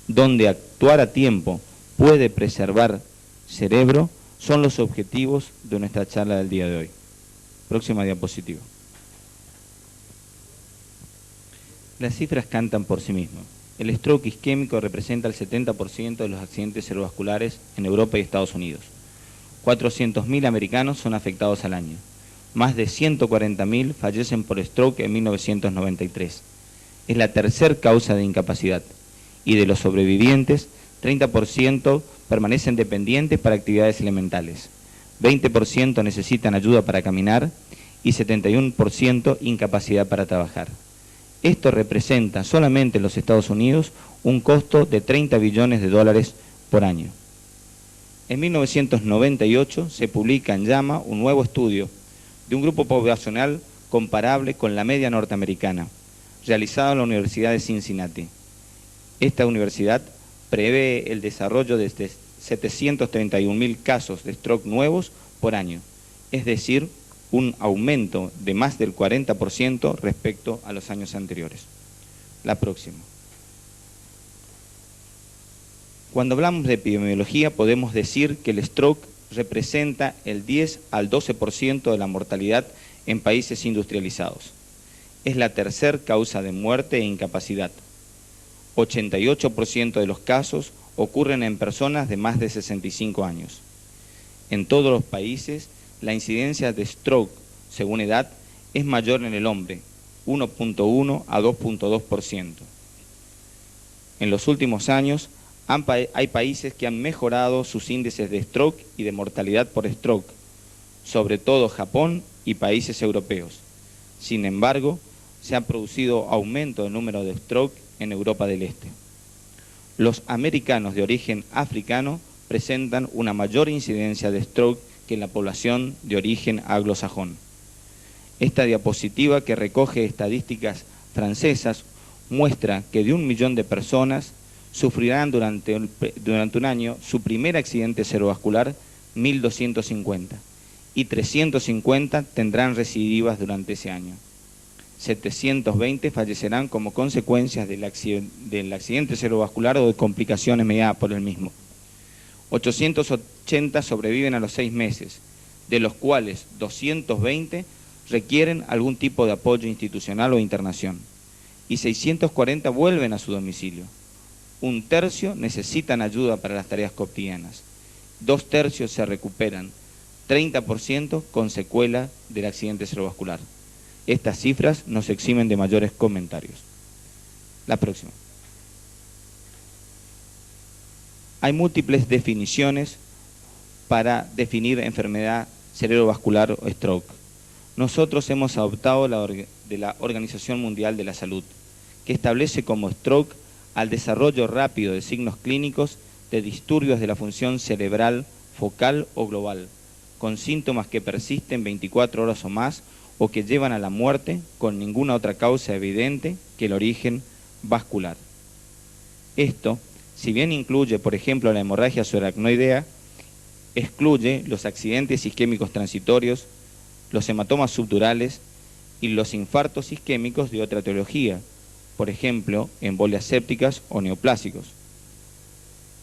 donde actuar a tiempo puede preservar cerebro son los objetivos de nuestra charla del día de hoy. Próxima diapositiva. Las cifras cantan por sí mismas. El stroke isquémico representa el 70% de los accidentes cerebrovasculares en Europa y Estados Unidos. 400.000 americanos son afectados al año. Más de 140.000 fallecen por stroke en 1993. Es la tercera causa de incapacidad. Y de los sobrevivientes, 30% permanecen dependientes para actividades elementales. 20% necesitan ayuda para caminar y 71% incapacidad para trabajar. Esto representa solamente en los Estados Unidos un costo de 30 billones de dólares por año. En 1998 se publica en JAMA un nuevo estudio de un grupo poblacional comparable con la media norteamericana, realizado en la Universidad de Cincinnati. Esta universidad prevé el desarrollo de 731.000 casos de stroke nuevos por año, es decir, un aumento de más del 40% respecto a los años anteriores. La próxima. Cuando hablamos de epidemiología podemos decir que el stroke representa el 10 al 12% de la mortalidad en países industrializados. Es la tercera causa de muerte e incapacidad. 88% de los casos ocurren en personas de más de 65 años. En todos los países, la incidencia de stroke, según edad, es mayor en el hombre, 1.1 a 2.2%. En los últimos años, hay países que han mejorado sus índices de stroke y de mortalidad por stroke, sobre todo Japón y países europeos. Sin embargo, se ha producido aumento del número de stroke en Europa del Este. Los americanos de origen africano presentan una mayor incidencia de stroke que la población de origen anglosajón. Esta diapositiva, que recoge estadísticas francesas, muestra que de 1 millón de personas sufrirán durante un año su primer accidente cerebrovascular 1.250 y 350 tendrán recidivas durante ese año. 720 fallecerán como consecuencias del accidente cerebrovascular o de complicaciones mediadas por el mismo. 880 sobreviven a los 6 meses, de los cuales 220 requieren algún tipo de apoyo institucional o internación, y 640 vuelven a su domicilio. 1/3 necesitan ayuda para las tareas cotidianas, 2/3 se recuperan, 30% con secuela del accidente cerebrovascular. Estas cifras nos eximen de mayores comentarios. La próxima. Hay múltiples definiciones para definir enfermedad cerebrovascular o stroke. Nosotros hemos adoptado de la Organización Mundial de la Salud, que establece como stroke al desarrollo rápido de signos clínicos de disturbios de la función cerebral, focal o global, con síntomas que persisten 24 horas o más o que llevan a la muerte con ninguna otra causa evidente que el origen vascular. Esto, si bien incluye, por ejemplo, la hemorragia subaracnoidea, excluye los accidentes isquémicos transitorios, los hematomas subdurales y los infartos isquémicos de otra etiología, por ejemplo, embolias sépticas o neoplásicos.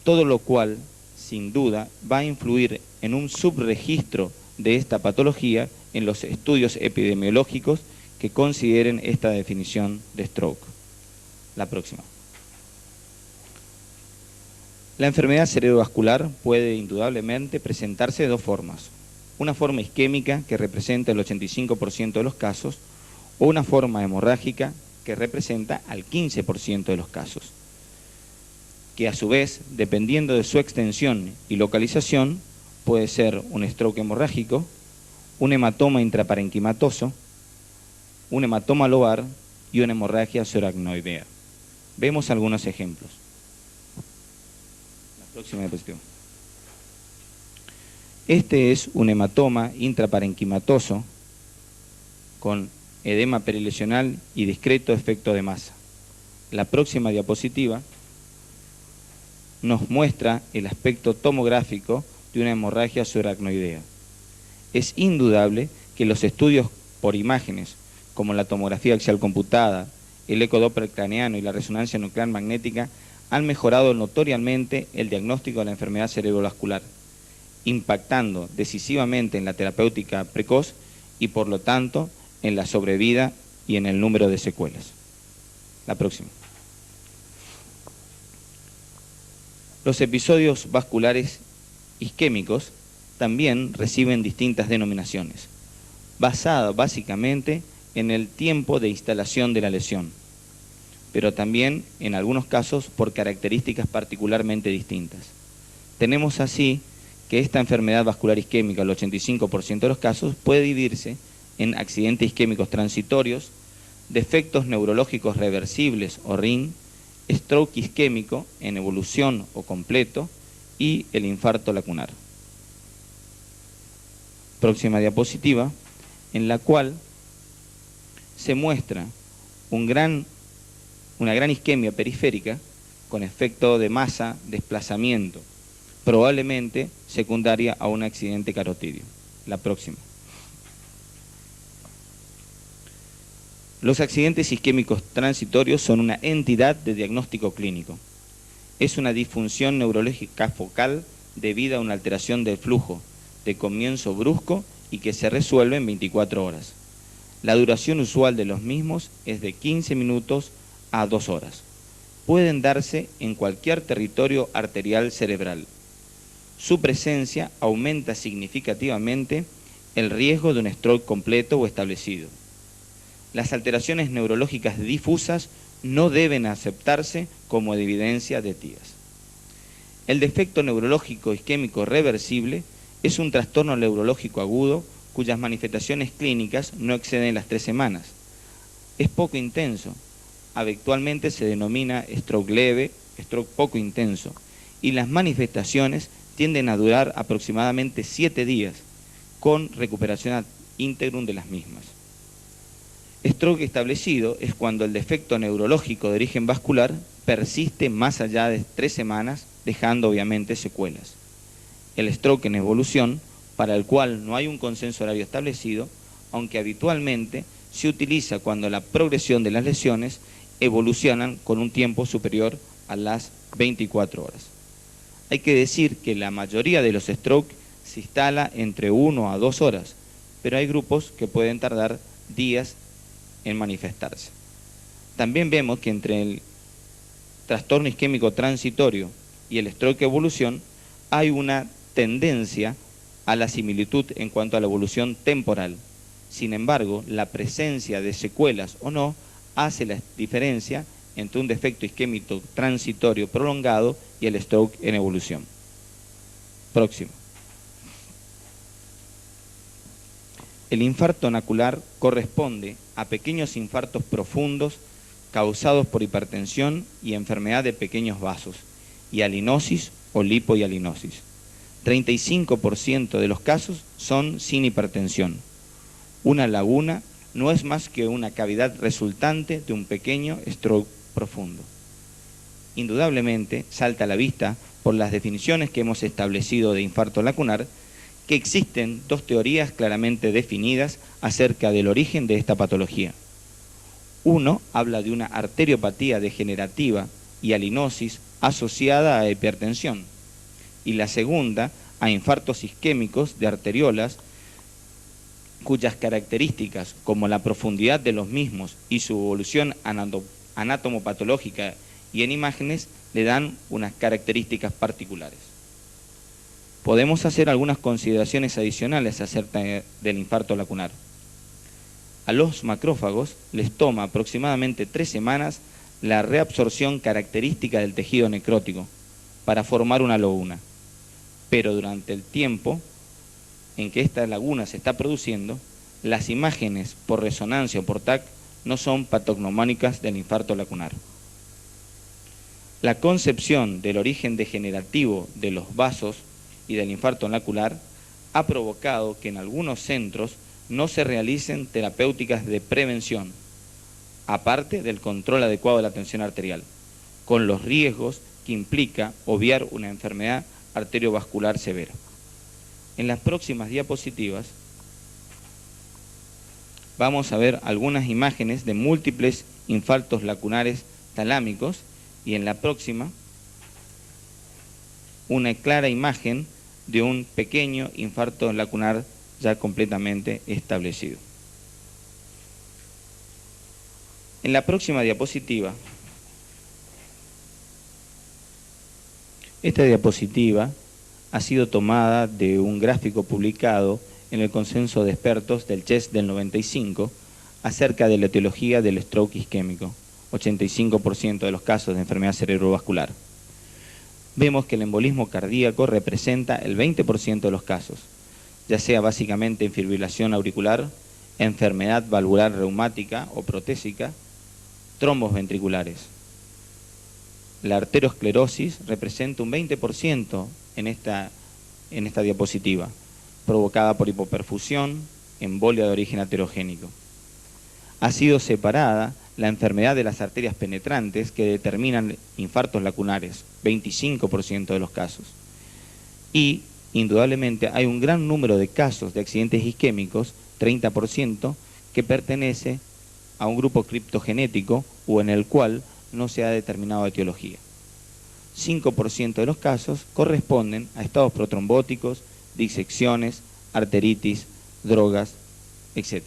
Todo lo cual, sin duda, va a influir en un subregistro de esta patología en los estudios epidemiológicos que consideren esta definición de stroke. La próxima. La enfermedad cerebrovascular puede indudablemente presentarse de dos formas. Una forma isquémica, que representa el 85% de los casos, o una forma hemorrágica, que representa al 15% de los casos, que a su vez, dependiendo de su extensión y localización, puede ser un stroke hemorrágico, un hematoma intraparenquimatoso, un hematoma lobar y una hemorragia subaracnoidea. Vemos algunos ejemplos. La próxima diapositiva. Este es un hematoma intraparenquimatoso con edema perilesional y discreto efecto de masa. La próxima diapositiva nos muestra el aspecto tomográfico de una hemorragia subaracnoidea. Es indudable que los estudios por imágenes, como la tomografía axial computada, el ecodoppler craneano y la resonancia nuclear magnética, han mejorado notoriamente el diagnóstico de la enfermedad cerebrovascular, impactando decisivamente en la terapéutica precoz y, por lo tanto, en la sobrevida y en el número de secuelas. La próxima. Los episodios vasculares isquémicos también reciben distintas denominaciones, basadas básicamente en el tiempo de instalación de la lesión, pero también, en algunos casos, por características particularmente distintas. Tenemos así que esta enfermedad vascular isquémica, el 85% de los casos, puede dividirse en accidentes isquémicos transitorios, defectos neurológicos reversibles o RIN, stroke isquémico en evolución o completo y el infarto lacunar. Próxima diapositiva, en la cual se muestra una gran isquemia periférica con efecto de masa, desplazamiento, probablemente secundaria a un accidente carotidio. La próxima. Los accidentes isquémicos transitorios son una entidad de diagnóstico clínico. Es una disfunción neurológica focal debida a una alteración del flujo, de comienzo brusco y que se resuelve en 24 horas. La duración usual de los mismos es de 15 minutos a 2 horas. Pueden darse en cualquier territorio arterial cerebral. Su presencia aumenta significativamente el riesgo de un stroke completo o establecido. Las alteraciones neurológicas difusas no deben aceptarse como evidencia de TIAS. El defecto neurológico isquémico reversible es un trastorno neurológico agudo cuyas manifestaciones clínicas no exceden las 3 semanas. Es poco intenso. Habitualmente se denomina stroke leve, stroke poco intenso, y las manifestaciones tienden a durar aproximadamente 7 días, con recuperación ad integrum de las mismas. Stroke establecido es cuando el defecto neurológico de origen vascular persiste más allá de 3 semanas, dejando obviamente secuelas. El stroke en evolución, para el cual no hay un consenso horario establecido, aunque habitualmente se utiliza cuando la progresión de las lesiones evolucionan con un tiempo superior a las 24 horas. Hay que decir que la mayoría de los stroke se instala entre 1 a 2 horas, pero hay grupos que pueden tardar días en manifestarse. También vemos que entre el trastorno isquémico transitorio y el stroke evolución hay una tendencia a la similitud en cuanto a la evolución temporal. Sin embargo, la presencia de secuelas o no hace la diferencia entre un defecto isquémico transitorio prolongado y el stroke en evolución. Próximo. El infarto nacular corresponde a pequeños infartos profundos causados por hipertensión y enfermedad de pequeños vasos, y alinosis o lipohialinosis. 35% de los casos son sin hipertensión. Una laguna no es más que una cavidad resultante de un pequeño stroke profundo. Indudablemente salta a la vista, por las definiciones que hemos establecido de infarto lacunar, que existen dos teorías claramente definidas acerca del origen de esta patología. Uno habla de una arteriopatía degenerativa y alinosis asociada a hipertensión, y la segunda a infartos isquémicos de arteriolas, cuyas características, como la profundidad de los mismos y su evolución anatomopatológica y en imágenes, le dan unas características particulares. Podemos hacer algunas consideraciones adicionales acerca del infarto lacunar. A los macrófagos les toma aproximadamente 3 semanas la reabsorción característica del tejido necrótico para formar una laguna, pero durante el tiempo en que esta laguna se está produciendo, las imágenes por resonancia o por TAC no son patognomónicas del infarto lacunar. La concepción del origen degenerativo de los vasos y del infarto lacunar ha provocado que en algunos centros no se realicen terapéuticas de prevención, aparte del control adecuado de la tensión arterial, con los riesgos que implica obviar una enfermedad arteriovascular severa. En las próximas diapositivas vamos a ver algunas imágenes de múltiples infartos lacunares talámicos y en la próxima una clara imagen de un pequeño infarto lacunar ya completamente establecido. En la próxima diapositiva, esta diapositiva ha sido tomada de un gráfico publicado en el consenso de expertos del CHEST del 95 acerca de la etiología del stroke isquémico, 85% de los casos de enfermedad cerebrovascular. Vemos que el embolismo cardíaco representa el 20% de los casos, ya sea básicamente en fibrilación auricular, enfermedad valvular reumática o protésica, trombos ventriculares. La arteriosclerosis representa un 20% en esta diapositiva, provocada por hipoperfusión, embolia de origen aterogénico. Ha sido separada la enfermedad de las arterias penetrantes que determinan infartos lacunares, 25% de los casos. Y, indudablemente, hay un gran número de casos de accidentes isquémicos, 30%, que pertenece a un grupo criptogenético o en el cual no se ha determinado etiología. 5% de los casos corresponden a estados protrombóticos, disecciones, arteritis, drogas, etc.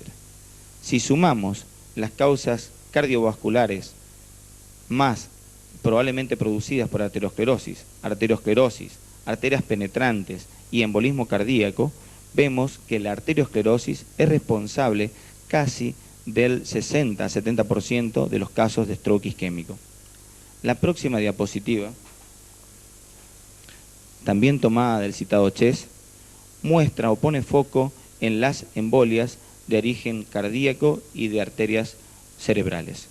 Si sumamos las causas cardiovasculares más probablemente producidas por arteriosclerosis, arterias penetrantes y embolismo cardíaco, vemos que la arteriosclerosis es responsable casi del 60-70% de los casos de stroke isquémico. La próxima diapositiva, también tomada del citado CHEST, muestra o pone foco en las embolias de origen cardíaco y de arterias cerebrales.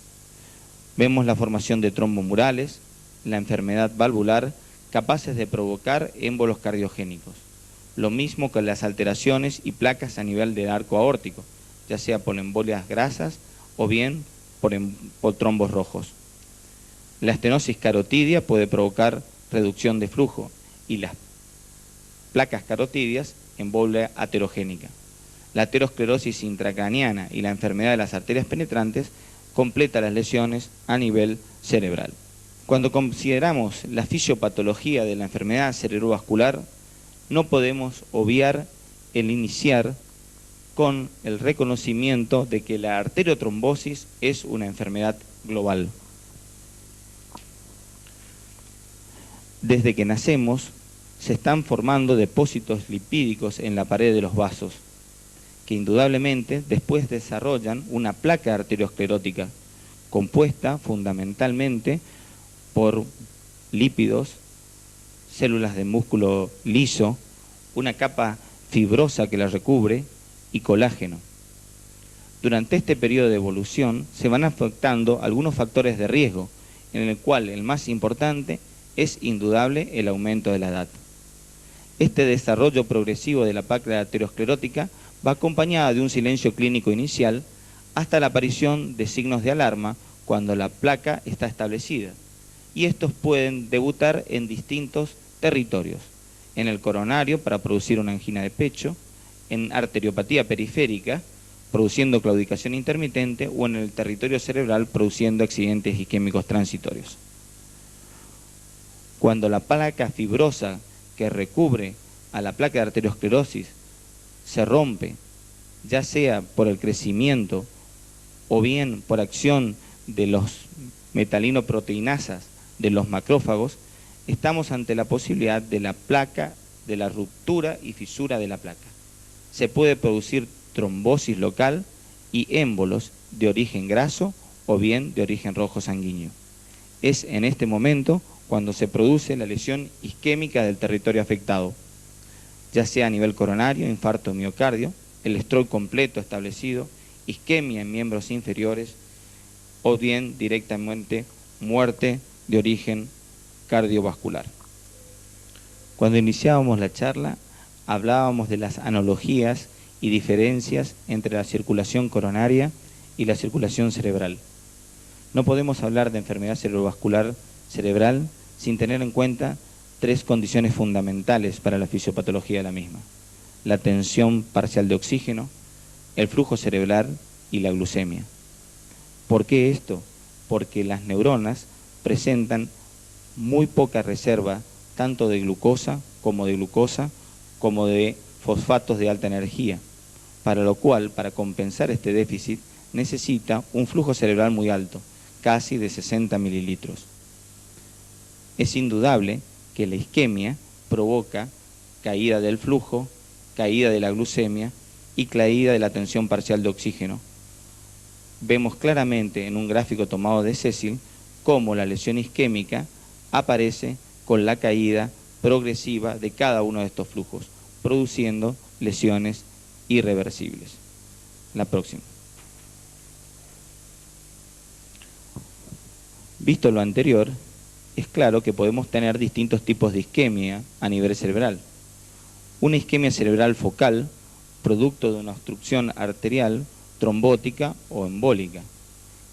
Vemos la formación de trombomurales, la enfermedad valvular, capaces de provocar émbolos cardiogénicos. Lo mismo que las alteraciones y placas a nivel del arco aórtico, ya sea por embolias grasas o bien por trombos rojos. La estenosis carotidia puede provocar reducción de flujo y las placas carotidias embolia aterogénica. La aterosclerosis intracraniana y la enfermedad de las arterias penetrantes completa las lesiones a nivel cerebral. Cuando consideramos la fisiopatología de la enfermedad cerebrovascular, no podemos obviar el iniciar con el reconocimiento de que la arteriotrombosis es una enfermedad global. Desde que nacemos, se están formando depósitos lipídicos en la pared de los vasos, que indudablemente después desarrollan una placa arteriosclerótica, compuesta fundamentalmente por lípidos, células de músculo liso, una capa fibrosa que la recubre y colágeno. Durante este periodo de evolución se van afectando algunos factores de riesgo, en el cual el más importante es indudable el aumento de la edad. Este desarrollo progresivo de la placa aterosclerótica va acompañada de un silencio clínico inicial hasta la aparición de signos de alarma cuando la placa está establecida. Y estos pueden debutar en distintos territorios: en el coronario para producir una angina de pecho, en arteriopatía periférica, produciendo claudicación intermitente, o en el territorio cerebral produciendo accidentes isquémicos transitorios. Cuando la placa fibrosa que recubre a la placa de arteriosclerosis se rompe, ya sea por el crecimiento o bien por acción de los metalinoproteinasas de los macrófagos, estamos ante la posibilidad de la placa, de la ruptura y fisura de la placa. Se puede producir trombosis local y émbolos de origen graso o bien de origen rojo sanguíneo. Es en este momento cuando se produce la lesión isquémica del territorio afectado, ya sea a nivel coronario, infarto miocardio, el stroke completo establecido, isquemia en miembros inferiores o bien directamente muerte de origen cardiovascular. Cuando iniciábamos la charla, hablábamos de las analogías y diferencias entre la circulación coronaria y la circulación cerebral. No podemos hablar de enfermedad cerebrovascular cerebral sin tener en cuenta tres condiciones fundamentales para la fisiopatología de la misma: la tensión parcial de oxígeno, el flujo cerebral y la glucemia. ¿Por qué esto? Porque las neuronas presentan muy poca reserva tanto de glucosa como de fosfatos de alta energía, para lo cual, para compensar este déficit, necesita un flujo cerebral muy alto, casi de 60 mililitros. Es indudable que la isquemia provoca caída del flujo, caída de la glucemia y caída de la tensión parcial de oxígeno. Vemos claramente en un gráfico tomado de Cecil cómo la lesión isquémica aparece con la caída progresiva de cada uno de estos flujos, produciendo lesiones irreversibles. La próxima. Visto lo anterior, es claro que podemos tener distintos tipos de isquemia a nivel cerebral. Una isquemia cerebral focal, producto de una obstrucción arterial, trombótica o embólica,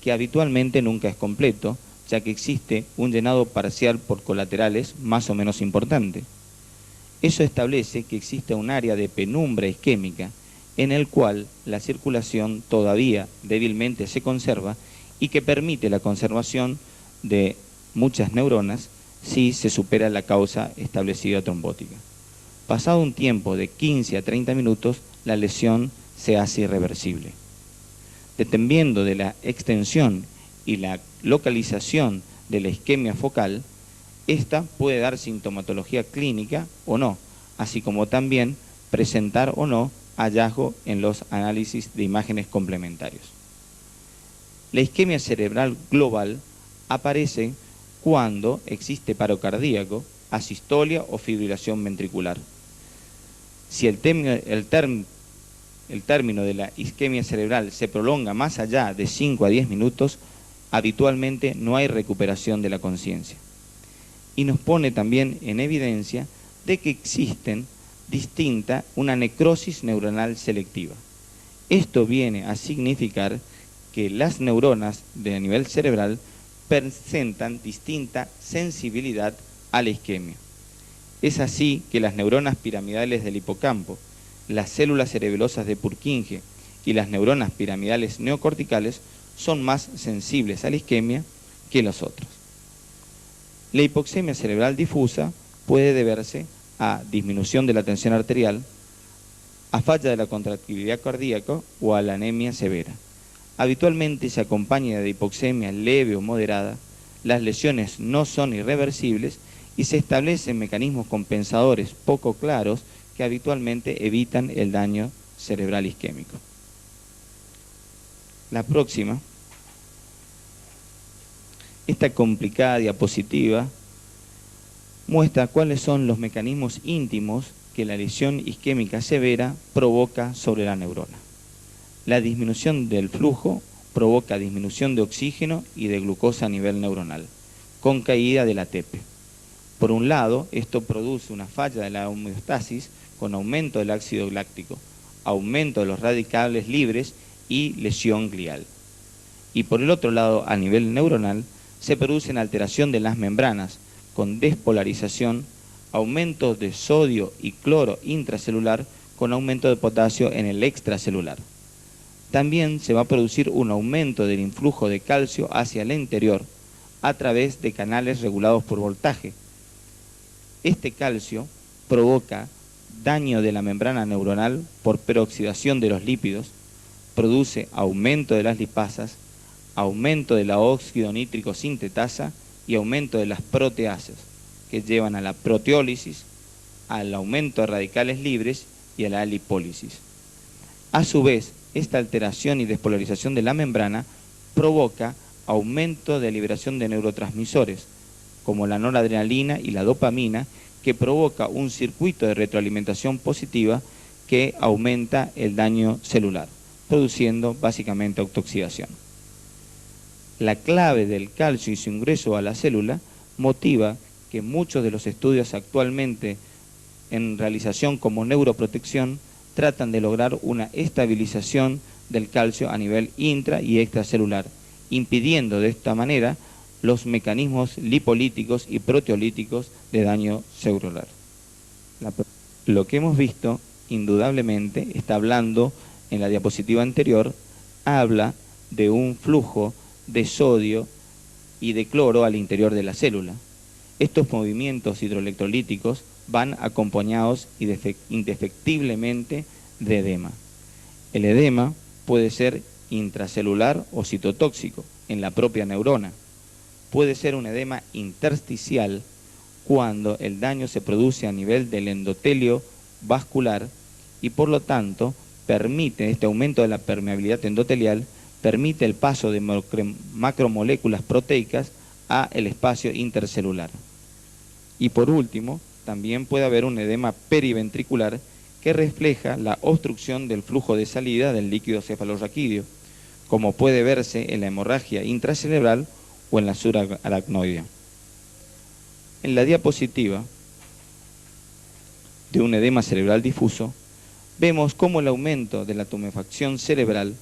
que habitualmente nunca es completo, ya que existe un llenado parcial por colaterales más o menos importante. Eso establece que existe un área de penumbra isquémica en el cual la circulación todavía débilmente se conserva y que permite la conservación de muchas neuronas si se supera la causa establecida trombótica. Pasado un tiempo de 15 a 30 minutos, la lesión se hace irreversible. Dependiendo de la extensión y la localización de la isquemia focal, esta puede dar sintomatología clínica o no, así como también presentar o no hallazgo en los análisis de imágenes complementarios. La isquemia cerebral global aparece cuando existe paro cardíaco, asistolia o fibrilación ventricular. Si el término de la isquemia cerebral se prolonga más allá de 5 a 10 minutos, habitualmente no hay recuperación de la conciencia. Y nos pone también en evidencia de que existen una necrosis neuronal selectiva. Esto viene a significar que las neuronas de nivel cerebral presentan distinta sensibilidad a la isquemia. Es así que las neuronas piramidales del hipocampo, las células cerebelosas de Purkinje y las neuronas piramidales neocorticales son más sensibles a la isquemia que los otros. La hipoxemia cerebral difusa puede deberse a disminución de la tensión arterial, a falla de la contractilidad cardíaca o a la anemia severa. Habitualmente se acompaña de hipoxemia leve o moderada, las lesiones no son irreversibles y se establecen mecanismos compensadores poco claros que habitualmente evitan el daño cerebral isquémico. La próxima. Esta complicada diapositiva muestra cuáles son los mecanismos íntimos que la lesión isquémica severa provoca sobre la neurona. La disminución del flujo provoca disminución de oxígeno y de glucosa a nivel neuronal, con caída de la ATP. Por un lado, esto produce una falla de la homeostasis con aumento del ácido láctico, aumento de los radicales libres y lesión glial. Y por el otro lado, a nivel neuronal, se produce una alteración de las membranas con despolarización, aumento de sodio y cloro intracelular con aumento de potasio en el extracelular. También se va a producir un aumento del influjo de calcio hacia el interior a través de canales regulados por voltaje. Este calcio provoca daño de la membrana neuronal por peroxidación de los lípidos, produce aumento de las lipasas, aumento de la óxido nítrico sintetasa y aumento de las proteasas, que llevan a la proteólisis, al aumento de radicales libres y a la lipólisis. A su vez, esta alteración y despolarización de la membrana provoca aumento de liberación de neurotransmisores, como la noradrenalina y la dopamina, que provoca un circuito de retroalimentación positiva que aumenta el daño celular, produciendo básicamente autooxidación. La clave del calcio y su ingreso a la célula motiva que muchos de los estudios actualmente en realización como neuroprotección tratan de lograr una estabilización del calcio a nivel intra y extracelular, impidiendo de esta manera los mecanismos lipolíticos y proteolíticos de daño celular. Lo que hemos visto, indudablemente, está hablando en la diapositiva anterior, habla de un flujo de sodio y de cloro al interior de la célula. Estos movimientos hidroelectrolíticos van acompañados indefectiblemente de edema. El edema puede ser intracelular o citotóxico en la propia neurona. Puede ser un edema intersticial cuando el daño se produce a nivel del endotelio vascular y por lo tanto permite este aumento de la permeabilidad endotelial, permite el paso de macromoléculas proteicas a el espacio intercelular. Y por último, también puede haber un edema periventricular que refleja la obstrucción del flujo de salida del líquido cefalorraquídeo, como puede verse en la hemorragia intracerebral o en la subaracnoidea. En la diapositiva de un edema cerebral difuso, vemos cómo el aumento de la tumefacción cerebral,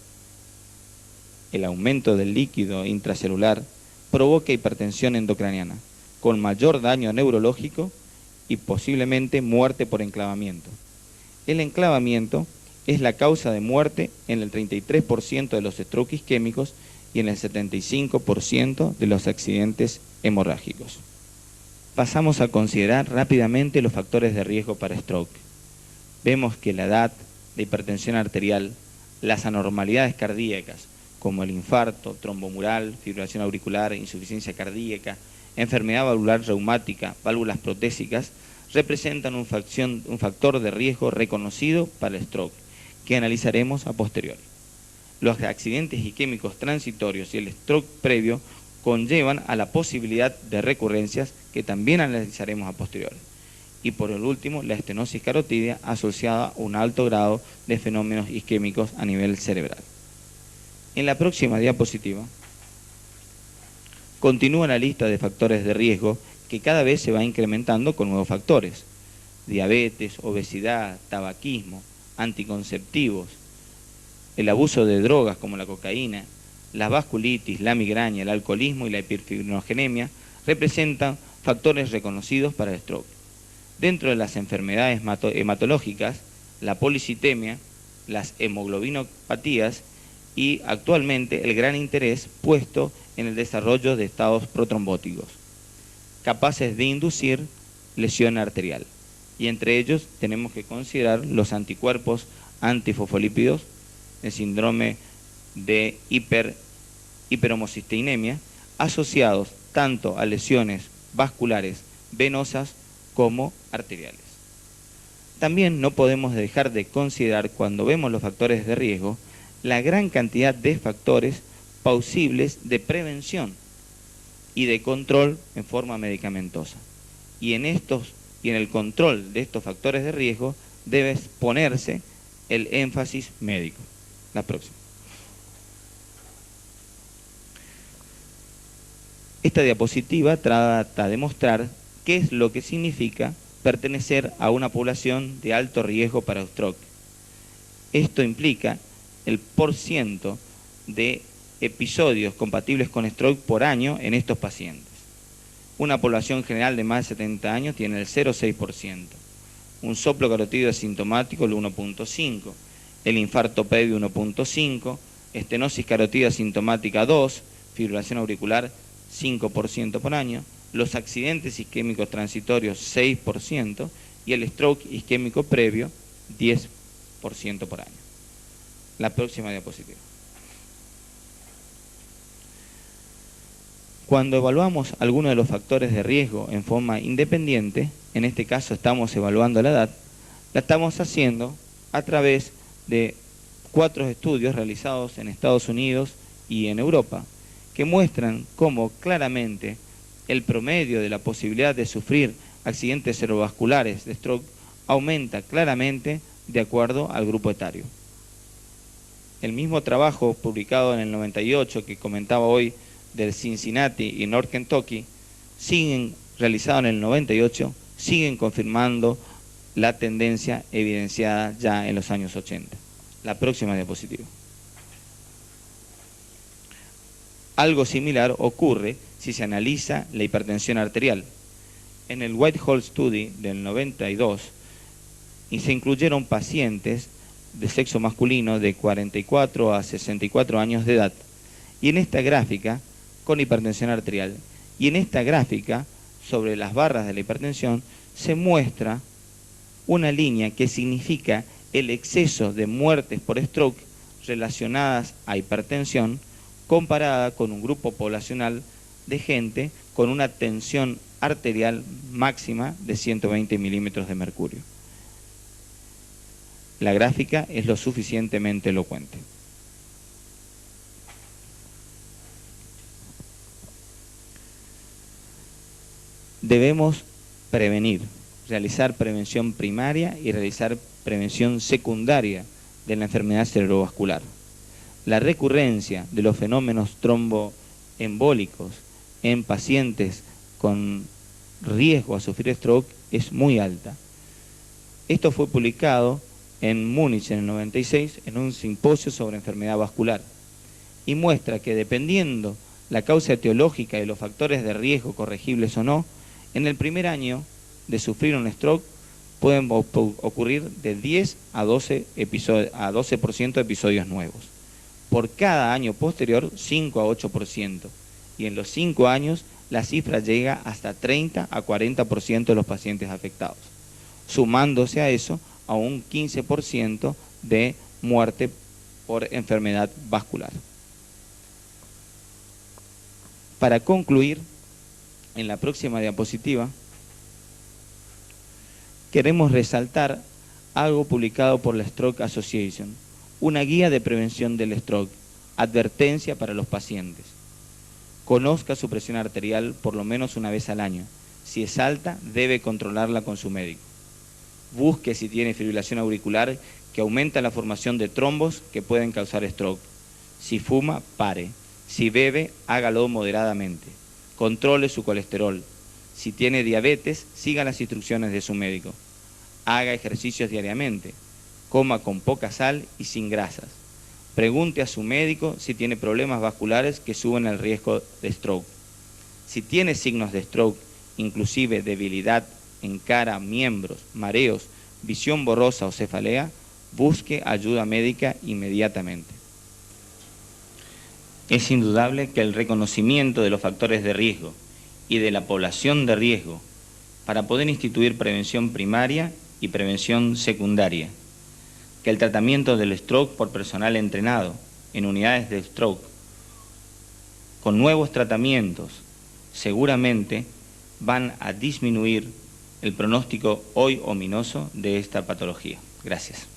el aumento del líquido intracelular, provoca hipertensión endocraniana, con mayor daño neurológico y posiblemente muerte por enclavamiento. El enclavamiento es la causa de muerte en el 33% de los strokes isquémicos y en el 75% de los accidentes hemorrágicos. Pasamos a considerar rápidamente los factores de riesgo para stroke. Vemos que la edad, la hipertensión arterial, las anormalidades cardíacas, como el infarto, trombomural, fibrilación auricular, insuficiencia cardíaca, enfermedad valvular reumática, válvulas protésicas, representan un factor de riesgo reconocido para el stroke, que analizaremos a posteriori. Los accidentes isquémicos transitorios y el stroke previo conllevan a la posibilidad de recurrencias que también analizaremos a posteriori. Y por el último, la estenosis carotídea asociada a un alto grado de fenómenos isquémicos a nivel cerebral. En la próxima diapositiva continúa la lista de factores de riesgo que cada vez se va incrementando con nuevos factores: diabetes, obesidad, tabaquismo, anticonceptivos, el abuso de drogas como la cocaína, la vasculitis, la migraña, el alcoholismo y la hiperfibrogenemia representan factores reconocidos para el stroke. Dentro de las enfermedades hematológicas, la policitemia, las hemoglobinopatías y actualmente el gran interés puesto en el desarrollo de estados protrombóticos, capaces de inducir lesión arterial. Y entre ellos tenemos que considerar los anticuerpos antifosfolípidos, el síndrome de hiperhomocisteinemia, asociados tanto a lesiones vasculares, venosas como arteriales. También no podemos dejar de considerar, cuando vemos los factores de riesgo, la gran cantidad de factores posibles de prevención y de control en forma medicamentosa. Y en el control de estos factores de riesgo debe ponerse el énfasis médico. La próxima. Esta diapositiva trata de mostrar qué es lo que significa pertenecer a una población de alto riesgo para stroke. Esto implica el % de episodios compatibles con stroke por año en estos pacientes. Una población general de más de 70 años tiene el 0,6%. Un soplo carotídeo asintomático el 1,5%. El infarto previo 1,5%. Estenosis carotídea asintomática 2%. Fibrilación auricular 5% por año. Los accidentes isquémicos transitorios 6%. Y el stroke isquémico previo 10% por año. La próxima diapositiva. Cuando evaluamos algunos de los factores de riesgo en forma independiente, en este caso estamos evaluando la edad, la estamos haciendo a través de 4 estudios realizados en Estados Unidos y en Europa, que muestran cómo claramente el promedio de la posibilidad de sufrir accidentes cerebrovasculares de stroke aumenta claramente de acuerdo al grupo etario. El mismo trabajo publicado en el 98 que comentaba hoy del Cincinnati y North Kentucky, realizado en el 98, siguen confirmando la tendencia evidenciada ya en los años 80. La próxima diapositiva. Algo similar ocurre si se analiza la hipertensión arterial. En el Whitehall Study del 92 se incluyeron pacientes de sexo masculino de 44 a 64 años de edad. Y en esta gráfica, con hipertensión arterial, y en esta gráfica, sobre las barras de la hipertensión, se muestra una línea que significa el exceso de muertes por stroke relacionadas a hipertensión comparada con un grupo poblacional de gente con una tensión arterial máxima de 120 milímetros de mercurio. La gráfica es lo suficientemente elocuente. Debemos prevenir, realizar prevención primaria y realizar prevención secundaria de la enfermedad cerebrovascular. La recurrencia de los fenómenos tromboembólicos en pacientes con riesgo a sufrir stroke es muy alta. Esto fue publicado en Múnich en el 96 en un simposio sobre enfermedad vascular y muestra que dependiendo la causa etiológica y los factores de riesgo corregibles o no, en el primer año de sufrir un stroke pueden ocurrir de 10 a 12% de episodios nuevos. Por cada año posterior, 5 a 8%. Y en los 5 años, la cifra llega hasta 30 a 40% de los pacientes afectados, sumándose a eso a un 15% de muerte por enfermedad vascular. Para concluir, en la próxima diapositiva, queremos resaltar algo publicado por la Stroke Association, una guía de prevención del stroke, advertencia para los pacientes. Conozca su presión arterial por lo menos una vez al año. Si es alta, debe controlarla con su médico. Busque si tiene fibrilación auricular, que aumenta la formación de trombos que pueden causar stroke. Si fuma, pare. Si bebe, hágalo moderadamente. Controle su colesterol. Si tiene diabetes, siga las instrucciones de su médico. Haga ejercicios diariamente. Coma con poca sal y sin grasas. Pregunte a su médico si tiene problemas vasculares que suben el riesgo de stroke. Si tiene signos de stroke, inclusive debilidad en cara, miembros, mareos, visión borrosa o cefalea, busque ayuda médica inmediatamente. Es indudable que el reconocimiento de los factores de riesgo y de la población de riesgo para poder instituir prevención primaria y prevención secundaria, que el tratamiento del stroke por personal entrenado en unidades de stroke con nuevos tratamientos seguramente van a disminuir el pronóstico hoy ominoso de esta patología. Gracias.